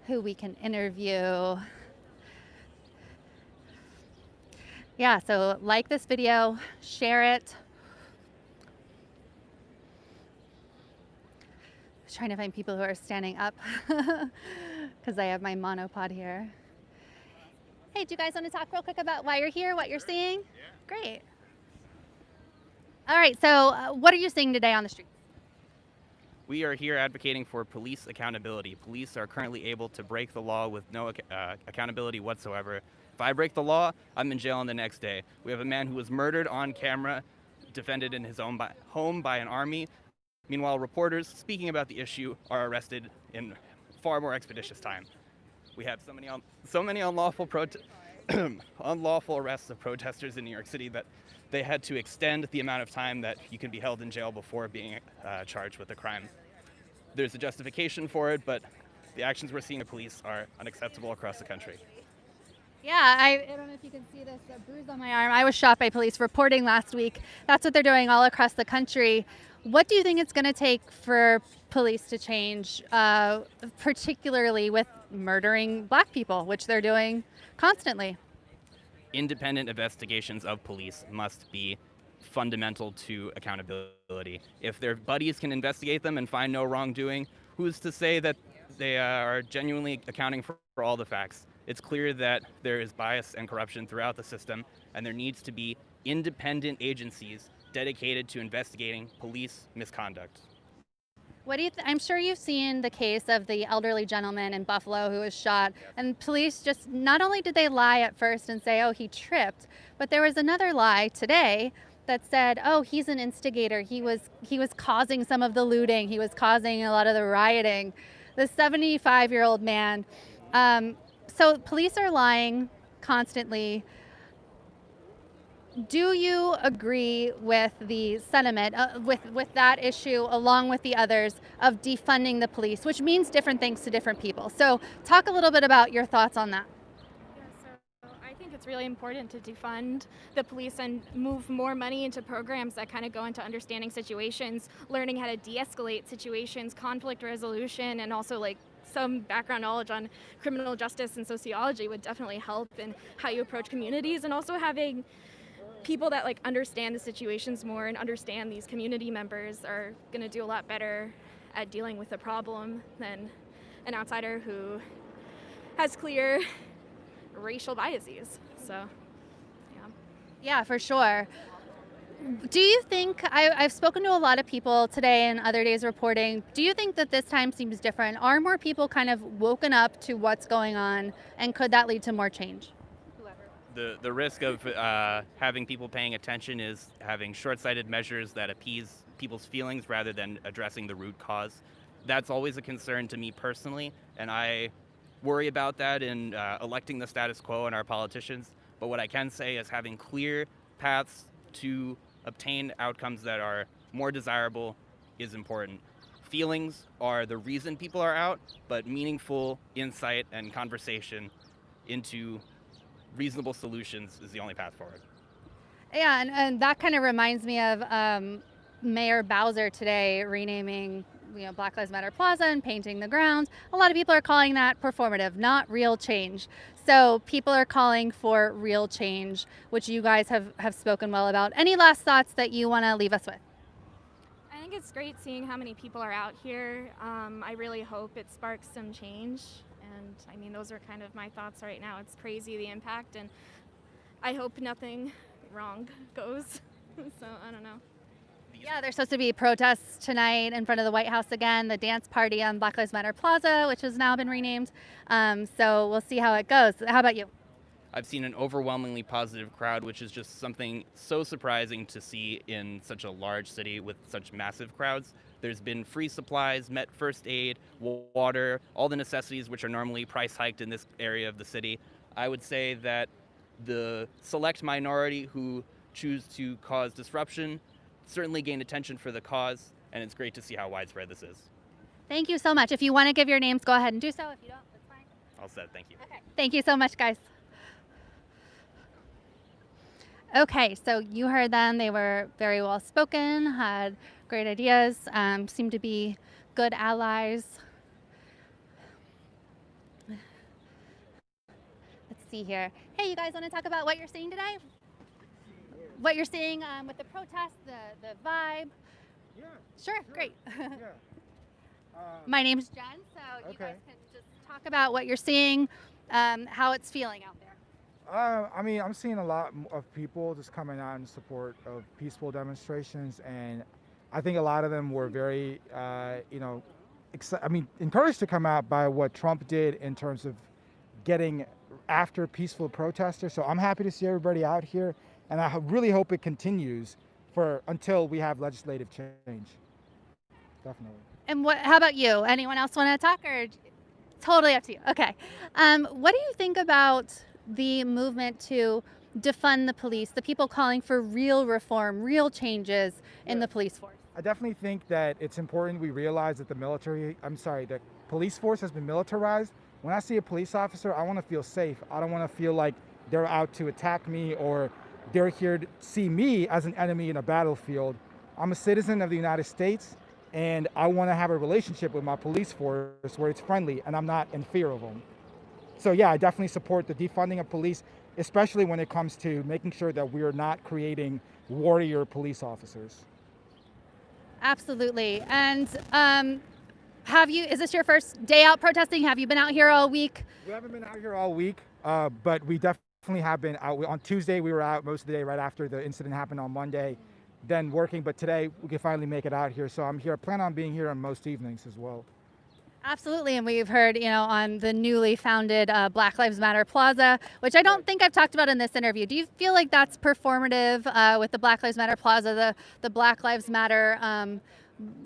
who we can interview. Yeah, so like this video, share it. I'm trying to find people who are standing up because I have my monopod here. Hey, do you guys want to talk real quick about why you're here, what you're seeing? Yeah. Great. All right, so what are you seeing today on the street? We are here advocating for police accountability. Police are currently able to break the law with no accountability whatsoever. If I break the law, I'm in jail on the next day. We have a man who was murdered on camera, defended in his own home by an army. Meanwhile, reporters speaking about the issue are arrested in far more expeditious time. We have so many unlawful arrests of protesters in New York City that they had to extend the amount of time that you can be held in jail before being charged with a crime. There's a justification for it, but the actions we're seeing in police are unacceptable across the country. Yeah, I don't know if you can see this, a bruise on my arm. I was shot by police reporting last week. That's what they're doing all across the country. What do you think it's going to take for police to change, particularly with murdering Black people, which they're doing constantly? Independent investigations of police must be fundamental to accountability. If their buddies can investigate them and find no wrongdoing, who's to say that they are genuinely accounting for all the facts? It's clear that there is bias and corruption throughout the system, and there needs to be independent agencies dedicated to investigating police misconduct. What do you I'm sure you've seen the case of the elderly gentleman in Buffalo who was shot, and police just, not only did they lie at first and say, oh, he tripped, but there was another lie today that said, oh, he's an instigator. He was causing some of the looting. He was causing a lot of the rioting. The 75-year-old man. So police are lying constantly. Do you agree with the sentiment, with that issue, along with the others, of defunding the police, which means different things to different people? So talk a little bit about your thoughts on that. Yeah, so I think it's really important to defund the police and move more money into programs that kind of go into understanding situations, learning how to de-escalate situations, conflict resolution, and also like some background knowledge on criminal justice and sociology would definitely help in how you approach communities, and also having people that like understand the situations more and understand these community members are going to do a lot better at dealing with the problem than an outsider who has clear racial biases. So, yeah. Yeah, for sure. Do you think, I've spoken to a lot of people today and other days reporting, do you think that this time seems different? Are more people kind of woken up to what's going on, and could that lead to more change? The risk of having people paying attention is having short-sighted measures that appease people's feelings rather than addressing the root cause. That's always a concern to me personally, and I worry about that in electing the status quo and our politicians. But what I can say is having clear paths to obtain outcomes that are more desirable is important. Feelings are the reason people are out, but meaningful insight and conversation into reasonable solutions is the only path forward. Yeah, and that kind of reminds me of Mayor Bowser today renaming Black Lives Matter Plaza and painting the grounds. A lot of people are calling that performative, not real change. So people are calling for real change, which you guys have spoken well about. Any last thoughts that you want to leave us with? I think it's great seeing how many people are out here. I really hope it sparks some change. And I mean, those are kind of my thoughts right now. It's crazy, the impact, and I hope nothing wrong goes. So I don't know. Yeah, there's supposed to be protests tonight in front of the White House again, the dance party on Black Lives Matter Plaza, which has now been renamed. So we'll see how it goes. How about you? I've seen an overwhelmingly positive crowd, which is just something so surprising to see in such a large city with such massive crowds. There's been free supplies, met first aid, water, all the necessities which are normally price hiked in this area of the city. I would say that the select minority who choose to cause disruption certainly gain attention for the cause, and it's great to see how widespread this is. Thank you so much. If you want to give your names, go ahead and do so. If you don't, that's fine. All said, thank you. Okay. Thank you so much, guys. Okay, so you heard them. They were very well spoken, had great ideas, seemed to be good allies. Let's see here. Hey, you guys want to talk about what you're seeing today? What you're seeing with the protest, the vibe? Yeah. Sure, great. Yeah. My name's Jen, so you guys can just talk about what you're seeing, how it's feeling out there. I mean, I'm seeing a lot of people just coming out in support of peaceful demonstrations, and I think a lot of them were very, encouraged to come out by what Trump did in terms of getting after peaceful protesters. So I'm happy to see everybody out here, and I really hope it continues until we have legislative change. Definitely. And how about you? Anyone else want to talk, or totally up to you? Okay. What do you think about the movement to defund the police, the people calling for real reform, real changes in the police force? I definitely think that it's important we realize that the police force has been militarized. When I see a police officer, I want to feel safe. I don't want to feel like they're out to attack me or they're here to see me as an enemy in a battlefield. I'm a citizen of the United States, and I want to have a relationship with my police force where it's friendly and I'm not in fear of them. So yeah, I definitely support the defunding of police, especially when it comes to making sure that we are not creating warrior police officers. Absolutely. And is this your first day out protesting? Have you been out here all week? We haven't been out here all week, but we definitely have been out. On Tuesday, we were out most of the day right after the incident happened on Monday, then working. But today, we can finally make it out here. So I'm here. I plan on being here on most evenings as well. Absolutely, and we've heard, on the newly founded Black Lives Matter Plaza, which I don't think I've talked about in this interview. Do you feel like that's performative with the Black Lives Matter Plaza, the Black Lives Matter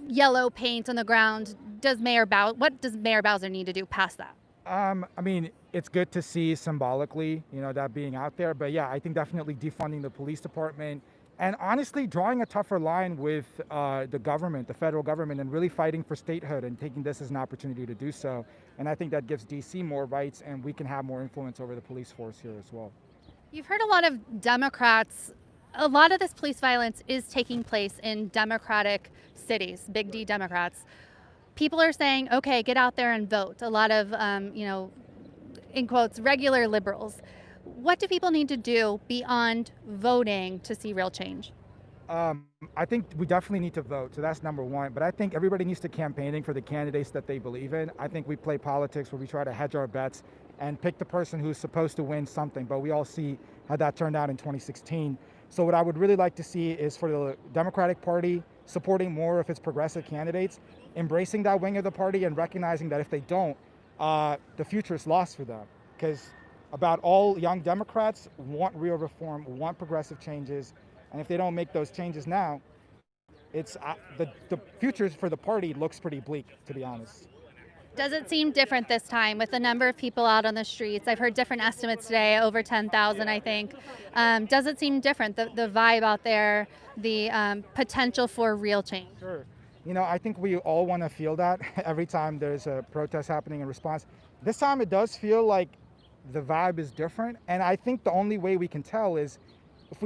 yellow paint on the ground? What does Mayor Bowser need to do past that? I mean, it's good to see symbolically, that being out there. But yeah, I think definitely defunding the police department, and honestly drawing a tougher line with the government, the federal government, and really fighting for statehood and taking this as an opportunity to do so. And I think that gives DC more rights, and we can have more influence over the police force here as well. You've heard a lot of Democrats. A lot of this police violence is taking place in Democratic cities, big D Democrats. people are saying, okay, get out there and vote. A lot of, in quotes, regular liberals. What do people need to do beyond voting to see real change? I think we definitely need to vote, so that's number one. But I think everybody needs to campaigning for the candidates that they believe in. I think we play politics where we try to hedge our bets and pick the person who's supposed to win something, but we all see how that turned out in 2016. So what I would really like to see is for the Democratic Party supporting more of its progressive candidates, embracing that wing of the party and recognizing that if they don't, the future is lost for them. Because about all young Democrats want real reform, want progressive changes, and if they don't make those changes now, it's the future for the party looks pretty bleak, to be honest. Does it seem different this time with the number of people out on the streets? I've heard different estimates today, over 10,000, I think. Does it seem different, the vibe out there, the potential for real change? Sure. I think we all want to feel that every time there's a protest happening in response. This time it does feel like the vibe is different, and I think the only way we can tell is if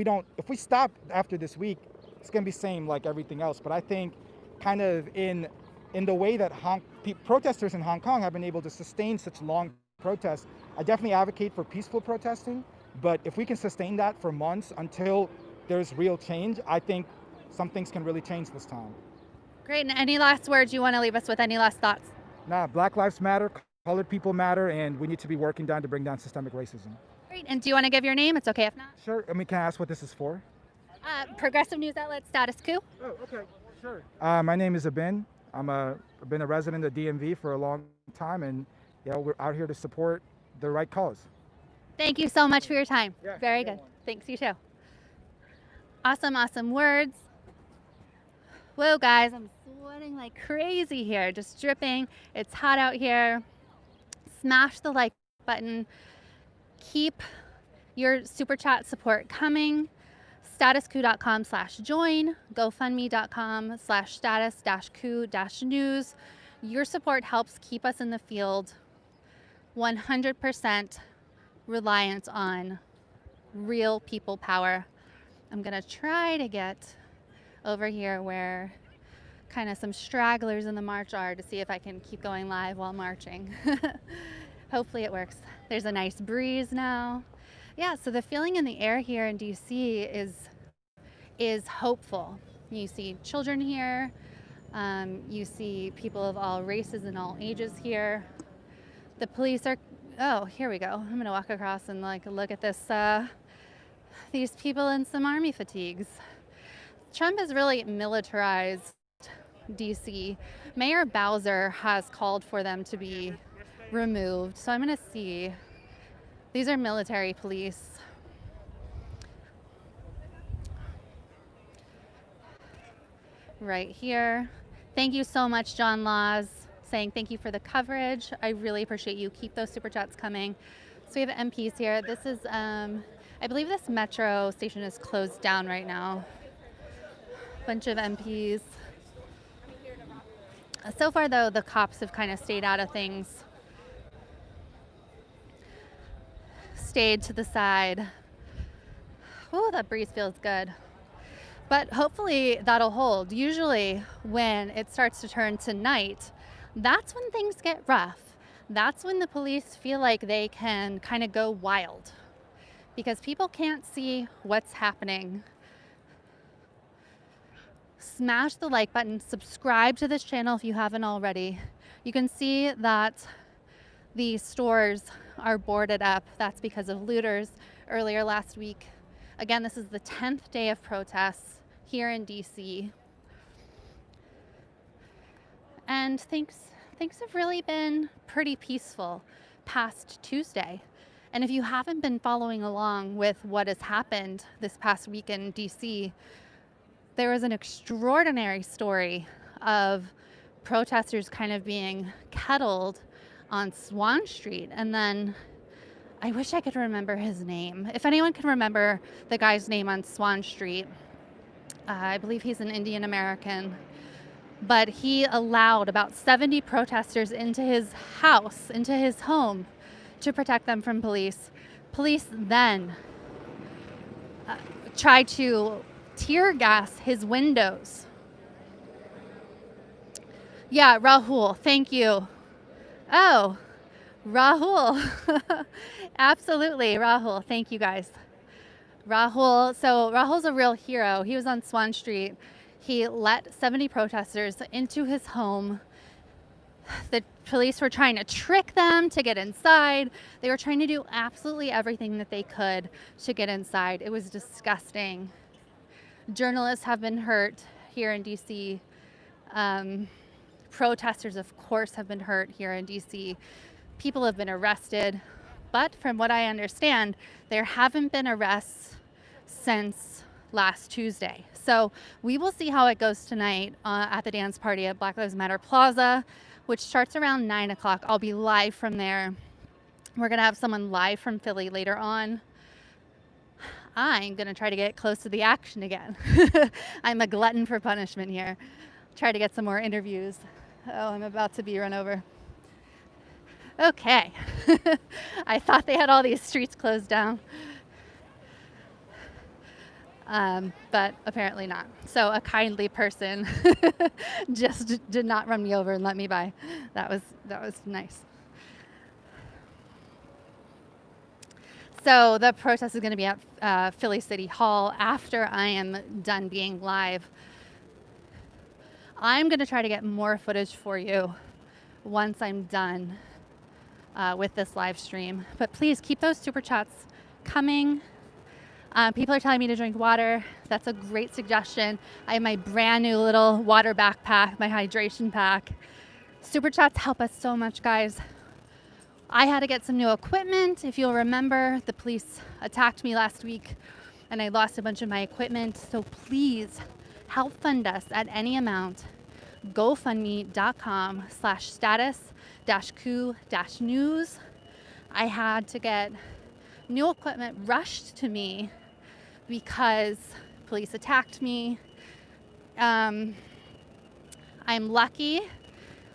we stop after this week, it's going to be same like everything else. But I think kind of in the way that protesters in Hong Kong have been able to sustain such long protests, I definitely advocate for peaceful protesting. But if we can sustain that for months until there's real change, I think some things can really change this time. Great. And any last words you want to leave us with? Any last thoughts? Black lives matter, colored people matter, and we need to be working to bring down systemic racism. Great. And do you want to give your name? It's okay if not. Sure. Can I ask what this is for? Progressive news outlet Status Coup. Oh, okay. Sure. My name is Abin. I've been a resident of DMV for a long time, and we're out here to support the right cause. Thank you so much for your time. Yeah, Very good. Thanks, you too. Awesome words. Whoa, guys, I'm sweating like crazy here, just dripping. It's hot out here. Smash the like button. Keep your super chat support coming. statuscoup.com/join, gofundme.com/status-coup-news. Your support helps keep us in the field. 100% reliant on real people power. I'm gonna try to get over here where kind of some stragglers in the march are to see if I can keep going live while marching. Hopefully it works. There's a nice breeze now. Yeah, so the feeling in the air here in DC is hopeful. You see children here. You see people of all races and all ages here. The police are, oh, here we go. I'm gonna walk across and look at this, these people in some army fatigues. Trump has really militarized DC. Mayor Bowser has called for them to be removed. So I'm gonna see. These are military police. Right here. Thank you so much, John Laws, saying thank you for the coverage. I really appreciate you. Keep those super chats coming. So we have MPs here. This is, I believe this metro station is closed down right now. Bunch of MPs. So far, though, the cops have kind of stayed out of things. Stayed to the side. Oh, that breeze feels good. But hopefully that'll hold. Usually when it starts to turn to night, that's when things get rough. That's when the police feel like they can kind of go wild because people can't see what's happening. Smash the like button, subscribe to this channel if you haven't already. You can see that the stores are boarded up. That's because of looters earlier last week. Again, this is the 10th day of protests here in DC. And things have really been pretty peaceful past Tuesday. And if you haven't been following along with what has happened this past week in DC, there was an extraordinary story of protesters kind of being kettled on Swan Street. And then I wish I could remember his name. If anyone can remember the guy's name on Swan Street, I believe he's an Indian American, but he allowed about 70 protesters into his house, into his home, to protect them from police. Police then tried to tear gas his windows. Yeah, Rahul, thank you. Oh, Rahul. Absolutely, Rahul. Thank you guys. Rahul's a real hero. He was on Swan Street. He let 70 protesters into his home. The police were trying to trick them to get inside. They were trying to do absolutely everything that they could to get inside. It was disgusting. Journalists have been hurt here in DC. Protesters, of course, have been hurt here in DC. People have been arrested. But from what I understand, there haven't been arrests since last Tuesday. So we will see how it goes tonight at the dance party at Black Lives Matter Plaza, which starts around 9 o'clock. I'll be live from there. We're going to have someone live from Philly later on. I'm going to try to get close to the action again. I'm a glutton for punishment here. Try to get some more interviews. Oh, I'm about to be run over. Okay. I thought they had all these streets closed down. But apparently not. So a kindly person just did not run me over and let me by. That was nice. So the protest is going to be at Philly City Hall after I am done being live. I'm going to try to get more footage for you once I'm done with this live stream. But please keep those super chats coming. People are telling me to drink water. That's a great suggestion. I have my brand new little water backpack, my hydration pack. Super chats help us so much, guys. I had to get some new equipment. If you'll remember, the police attacked me last week and I lost a bunch of my equipment. So please help fund us at any amount. GoFundMe.com/status-coup-news. I had to get new equipment rushed to me because police attacked me. I'm lucky.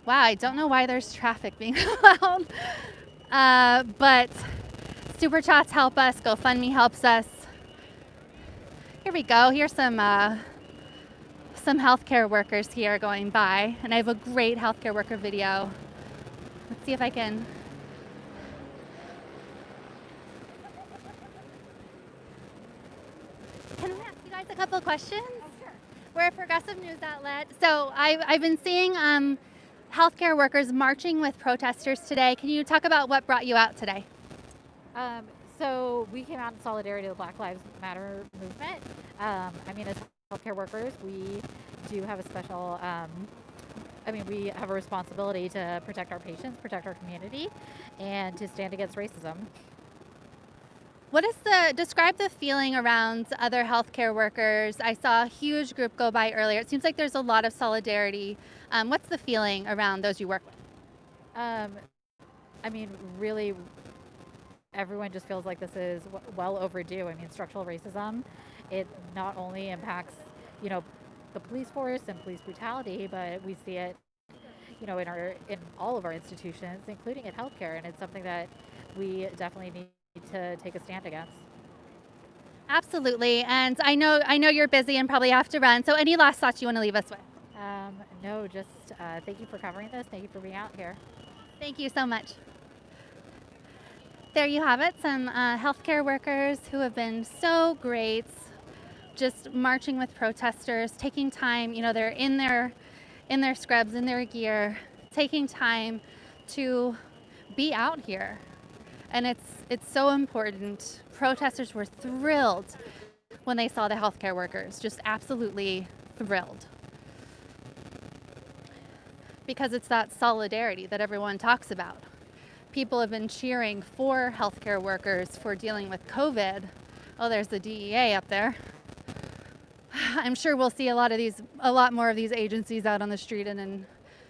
Wow, I don't know why there's traffic being allowed. But super chats help us. GoFundMe helps us. Here we go. Here's some healthcare workers here going by, and I have a great healthcare worker video. Let's see if I can. Can I ask you guys a couple of questions? Oh, sure. We're a progressive news outlet. So I've been seeing healthcare workers marching with protesters today. Can you talk about what brought you out today? So we came out in solidarity with the Black Lives Matter movement. As healthcare workers, we do have a special, we have a responsibility to protect our patients, protect our community, and to stand against racism. Describe the feeling around other healthcare workers? I saw a huge group go by earlier. It seems like there's a lot of solidarity. What's the feeling around those you work with? Really, everyone just feels like this is well overdue. Structural racism, it not only impacts, the police force and police brutality, but we see it, in all of our institutions, including in healthcare, and it's something that we definitely need to take a stand against. Absolutely, and I know you're busy and probably have to run. So, any last thoughts you want to leave us with? No, just thank you for covering this. Thank you for being out here. Thank you so much. There you have it. Some healthcare workers who have been so great, just marching with protesters, taking time. They're in their scrubs, in their gear, taking time to be out here. And it's so important. Protesters were thrilled when they saw the healthcare workers, just absolutely thrilled. Because it's that solidarity that everyone talks about. People have been cheering for healthcare workers for dealing with COVID. Oh, there's the DEA up there. I'm sure we'll see a lot more of these agencies out on the street and in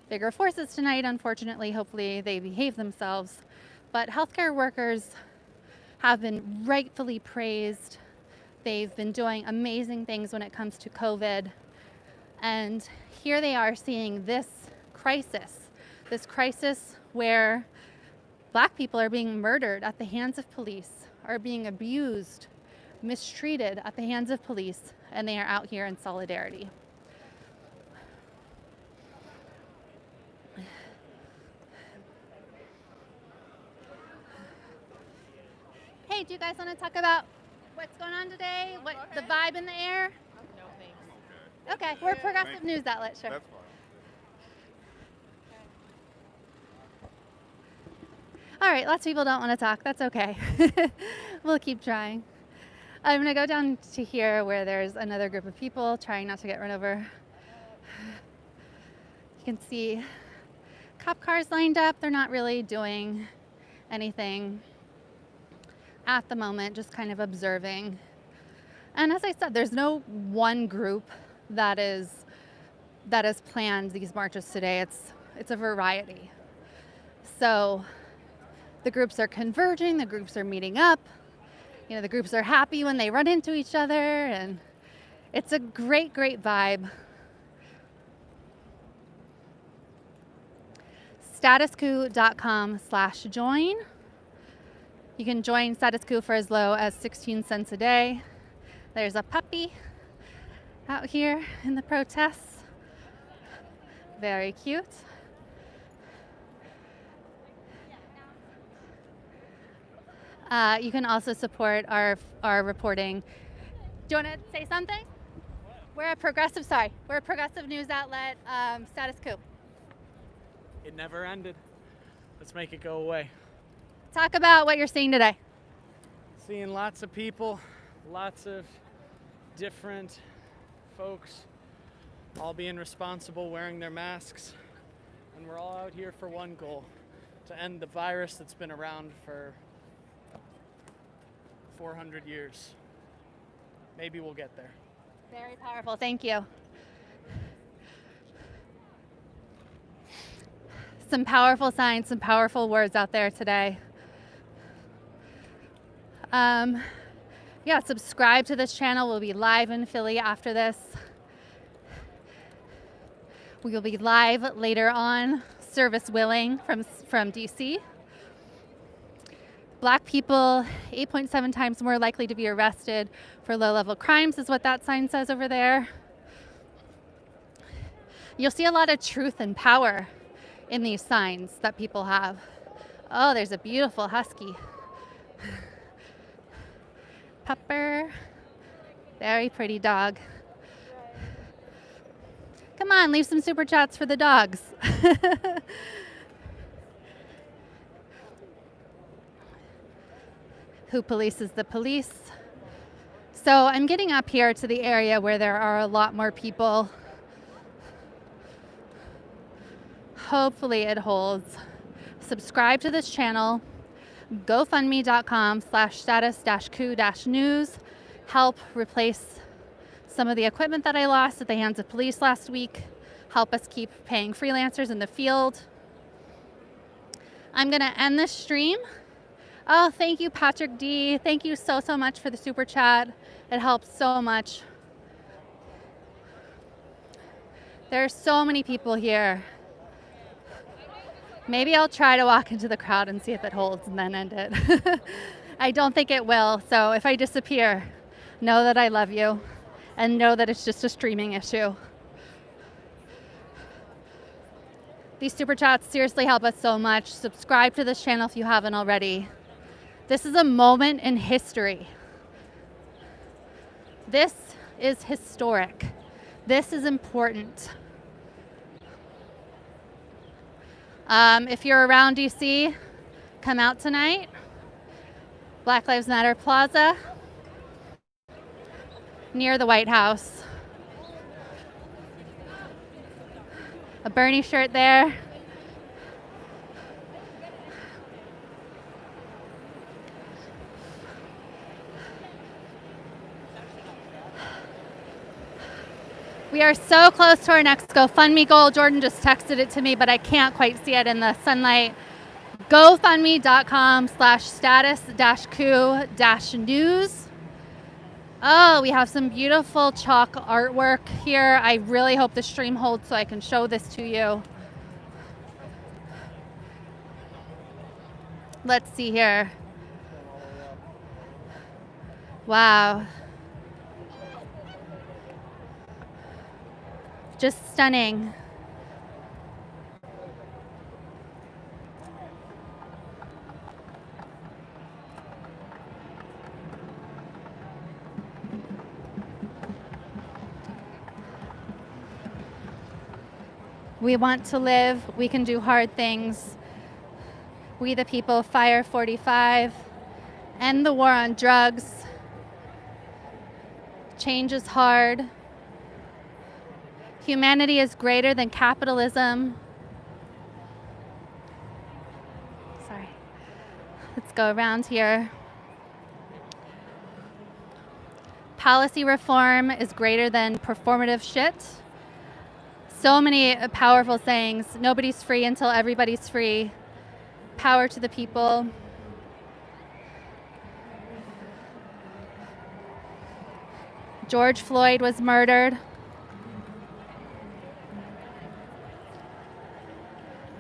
bigger forces tonight. Unfortunately, hopefully they behave themselves. But healthcare workers have been rightfully praised. They've been doing amazing things when it comes to COVID. And here they are seeing this crisis where Black people are being murdered at the hands of police, are being abused, mistreated at the hands of police, and they are out here in solidarity. do you guys want to talk about what's going on today? What the vibe in the air? No thanks. Okay, we're a progressive news outlet, sure. That's fine. All right, lots of people don't want to talk. That's okay. We'll keep trying. I'm going to go down to here where there's another group of people trying not to get run over. You can see cop cars lined up. They're not really doing anything at the moment, just kind of observing. And as I said, there's no one group that has planned these marches today. It's a variety. So the groups are converging, the groups are meeting up. You know, the groups are happy when they run into each other, and it's a great, great vibe. statuscoup.com/join. You can join Status Coup for as low as 16 cents a day. There's a puppy out here in the protests. Very cute. You can also support our reporting. Do you want to say something? We're a progressive news outlet, Status Coup. It never ended. Let's make it go away. Talk about what you're seeing today. Seeing lots of people, lots of different folks, all being responsible, wearing their masks. And we're all out here for one goal, to end the virus that's been around for 400 years. Maybe we'll get there. Very powerful. Thank you. Some powerful signs, some powerful words out there today. Yeah, subscribe to this channel. We'll be live in Philly after this. We will be live later on, service willing from D.C. Black people, 8.7 times more likely to be arrested for low-level crimes is what that sign says over there. You'll see a lot of truth and power in these signs that people have. Oh, there's a beautiful husky. Pupper. Very pretty dog. Come on, leave some super chats for the dogs. Who polices the police? So I'm getting up here to the area where there are a lot more people. Hopefully it holds. Subscribe to this channel. GoFundMe.com/status-coup-news. Help replace some of the equipment that I lost at the hands of police last week. Help us keep paying freelancers in the field. I'm gonna end this stream. Oh, thank you, Patrick D. Thank you so much for the super chat. It helps so much. There are so many people here. Maybe I'll try to walk into the crowd and see if it holds and then end it. I don't think it will, so if I disappear, know that I love you and know that it's just a streaming issue. These super chats seriously help us so much. Subscribe to this channel if you haven't already. This is a moment in history. This is historic. This is important. If you're around DC, come out tonight. Black Lives Matter Plaza, near the White House. A Bernie shirt there. We are so close to our next GoFundMe goal. Jordan just texted it to me, but I can't quite see it in the sunlight. GoFundMe.com/status-coup-news. Oh, we have some beautiful chalk artwork here. I really hope the stream holds so I can show this to you. Let's see here. Wow. Just stunning. We want to live. We can do hard things. We the people, fire 45. End the war on drugs. Change is hard. Humanity is greater than capitalism. Sorry. Let's go around here. Policy reform is greater than performative shit. So many powerful sayings. Nobody's free until everybody's free. Power to the people. George Floyd was murdered.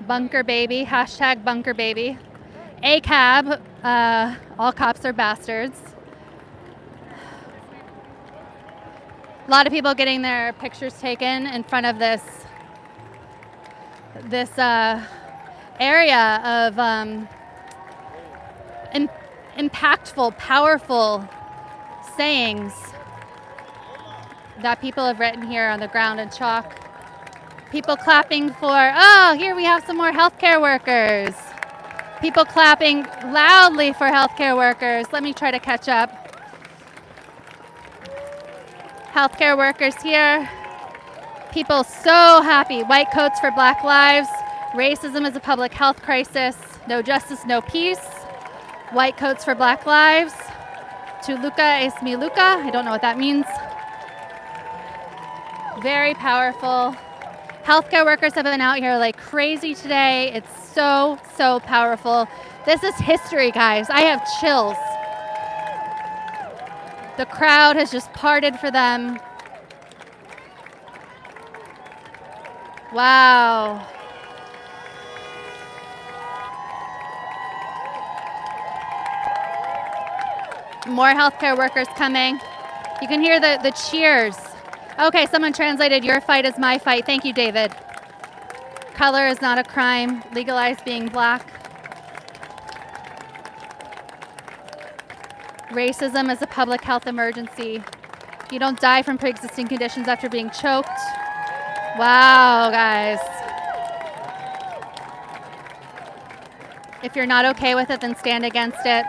Bunker baby, hashtag bunker baby. ACAB, all cops are bastards. A lot of people getting their pictures taken in front of this area of impactful, powerful sayings that people have written here on the ground in chalk. People clapping for, oh, here we have some more healthcare workers. People clapping loudly for healthcare workers. Let me try to catch up. Healthcare workers here. People so happy. White coats for Black lives. Racism is a public health crisis. No justice, no peace. White coats for Black lives. Tu Luca es mi Luca. I don't know what that means. Very powerful. Healthcare workers have been out here like crazy today. It's so, so powerful. This is history, guys. I have chills. The crowd has just parted for them. Wow. More healthcare workers coming. You can hear the cheers. Okay, someone translated, your fight is my fight. Thank you, David. Color is not a crime. Legalize being Black. Racism is a public health emergency. You don't die from pre-existing conditions after being choked. Wow, guys. If you're not okay with it, then stand against it.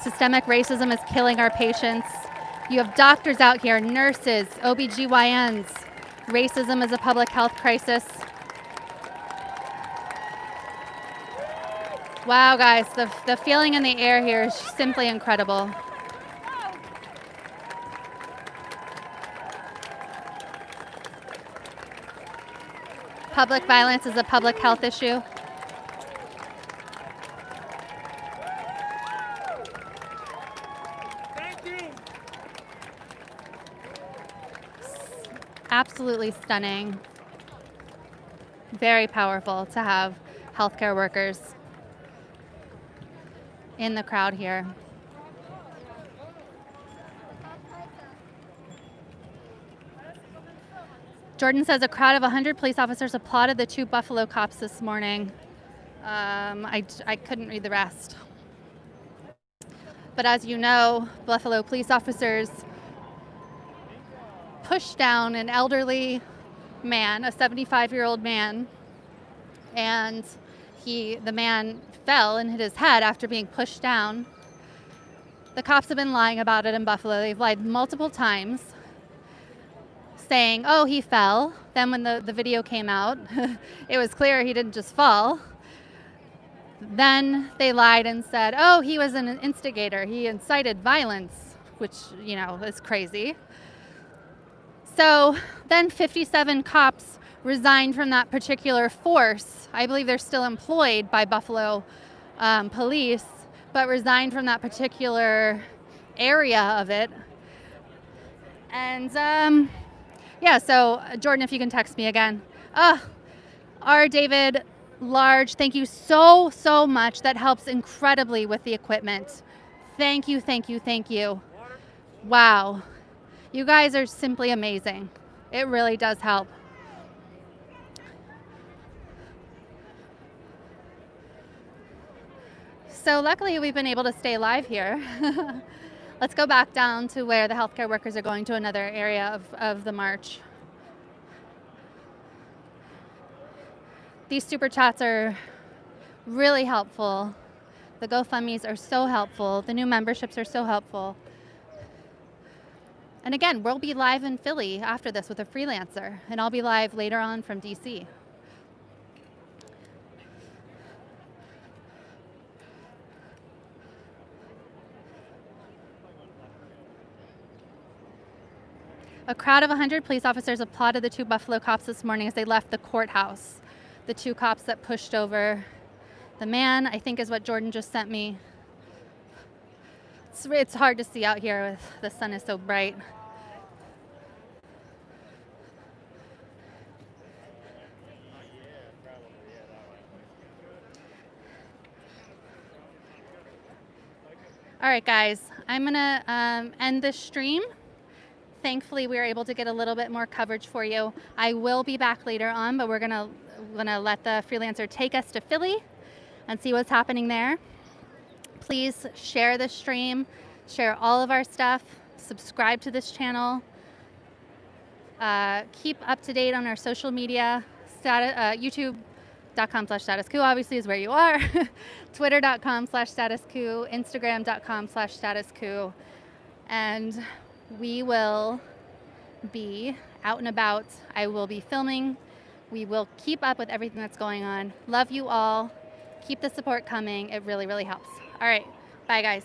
Systemic racism is killing our patients. You have doctors out here, nurses, OBGYNs. Racism is a public health crisis. Wow, guys, the feeling in the air here is simply incredible. Public violence is a public health issue. Absolutely stunning. Very powerful to have healthcare workers in the crowd here. Jordan says a crowd of 100 police officers applauded the 2 Buffalo cops this morning. I couldn't read the rest. But as you know, Buffalo police officers pushed down an elderly man, a 75-year-old man, and the man fell and hit his head after being pushed down. The cops have been lying about it in Buffalo. They've lied multiple times, saying, oh, he fell. Then when the video came out, it was clear he didn't just fall. Then they lied and said, oh, he was an instigator. He incited violence, which, you know, is crazy. So then 57 cops resigned from that particular force. I believe they're still employed by Buffalo police, but resigned from that particular area of it. And yeah, so Jordan, if you can text me again. R. David Large, thank you so, so much. That helps incredibly with the equipment. Thank you, thank you, thank you. Wow. You guys are simply amazing. It really does help. So luckily we've been able to stay live here. Let's go back down to where the healthcare workers are going to another area of the march. These super chats are really helpful. The GoFundMes are so helpful. The new memberships are so helpful. And again, we'll be live in Philly after this with a freelancer, and I'll be live later on from DC. A crowd of 100 police officers applauded the 2 Buffalo cops this morning as they left the courthouse. The 2 cops that pushed over the man, I think is what Jordan just sent me. It's hard to see out here with the sun is so bright. All right, guys, I'm gonna end this stream. Thankfully, we were able to get a little bit more coverage for you. I will be back later on, but we're gonna let the freelancer take us to Philly and see what's happening there. Please share this stream, share all of our stuff, subscribe to this channel, keep up to date on our social media. YouTube.com/Status Coup obviously is where you are. Twitter.com/Status Coup, Instagram.com/Status Coup, and we will be out and about. I will be filming. We will keep up with everything that's going on. Love you all. Keep the support coming. It really, really helps. All right. Bye, guys.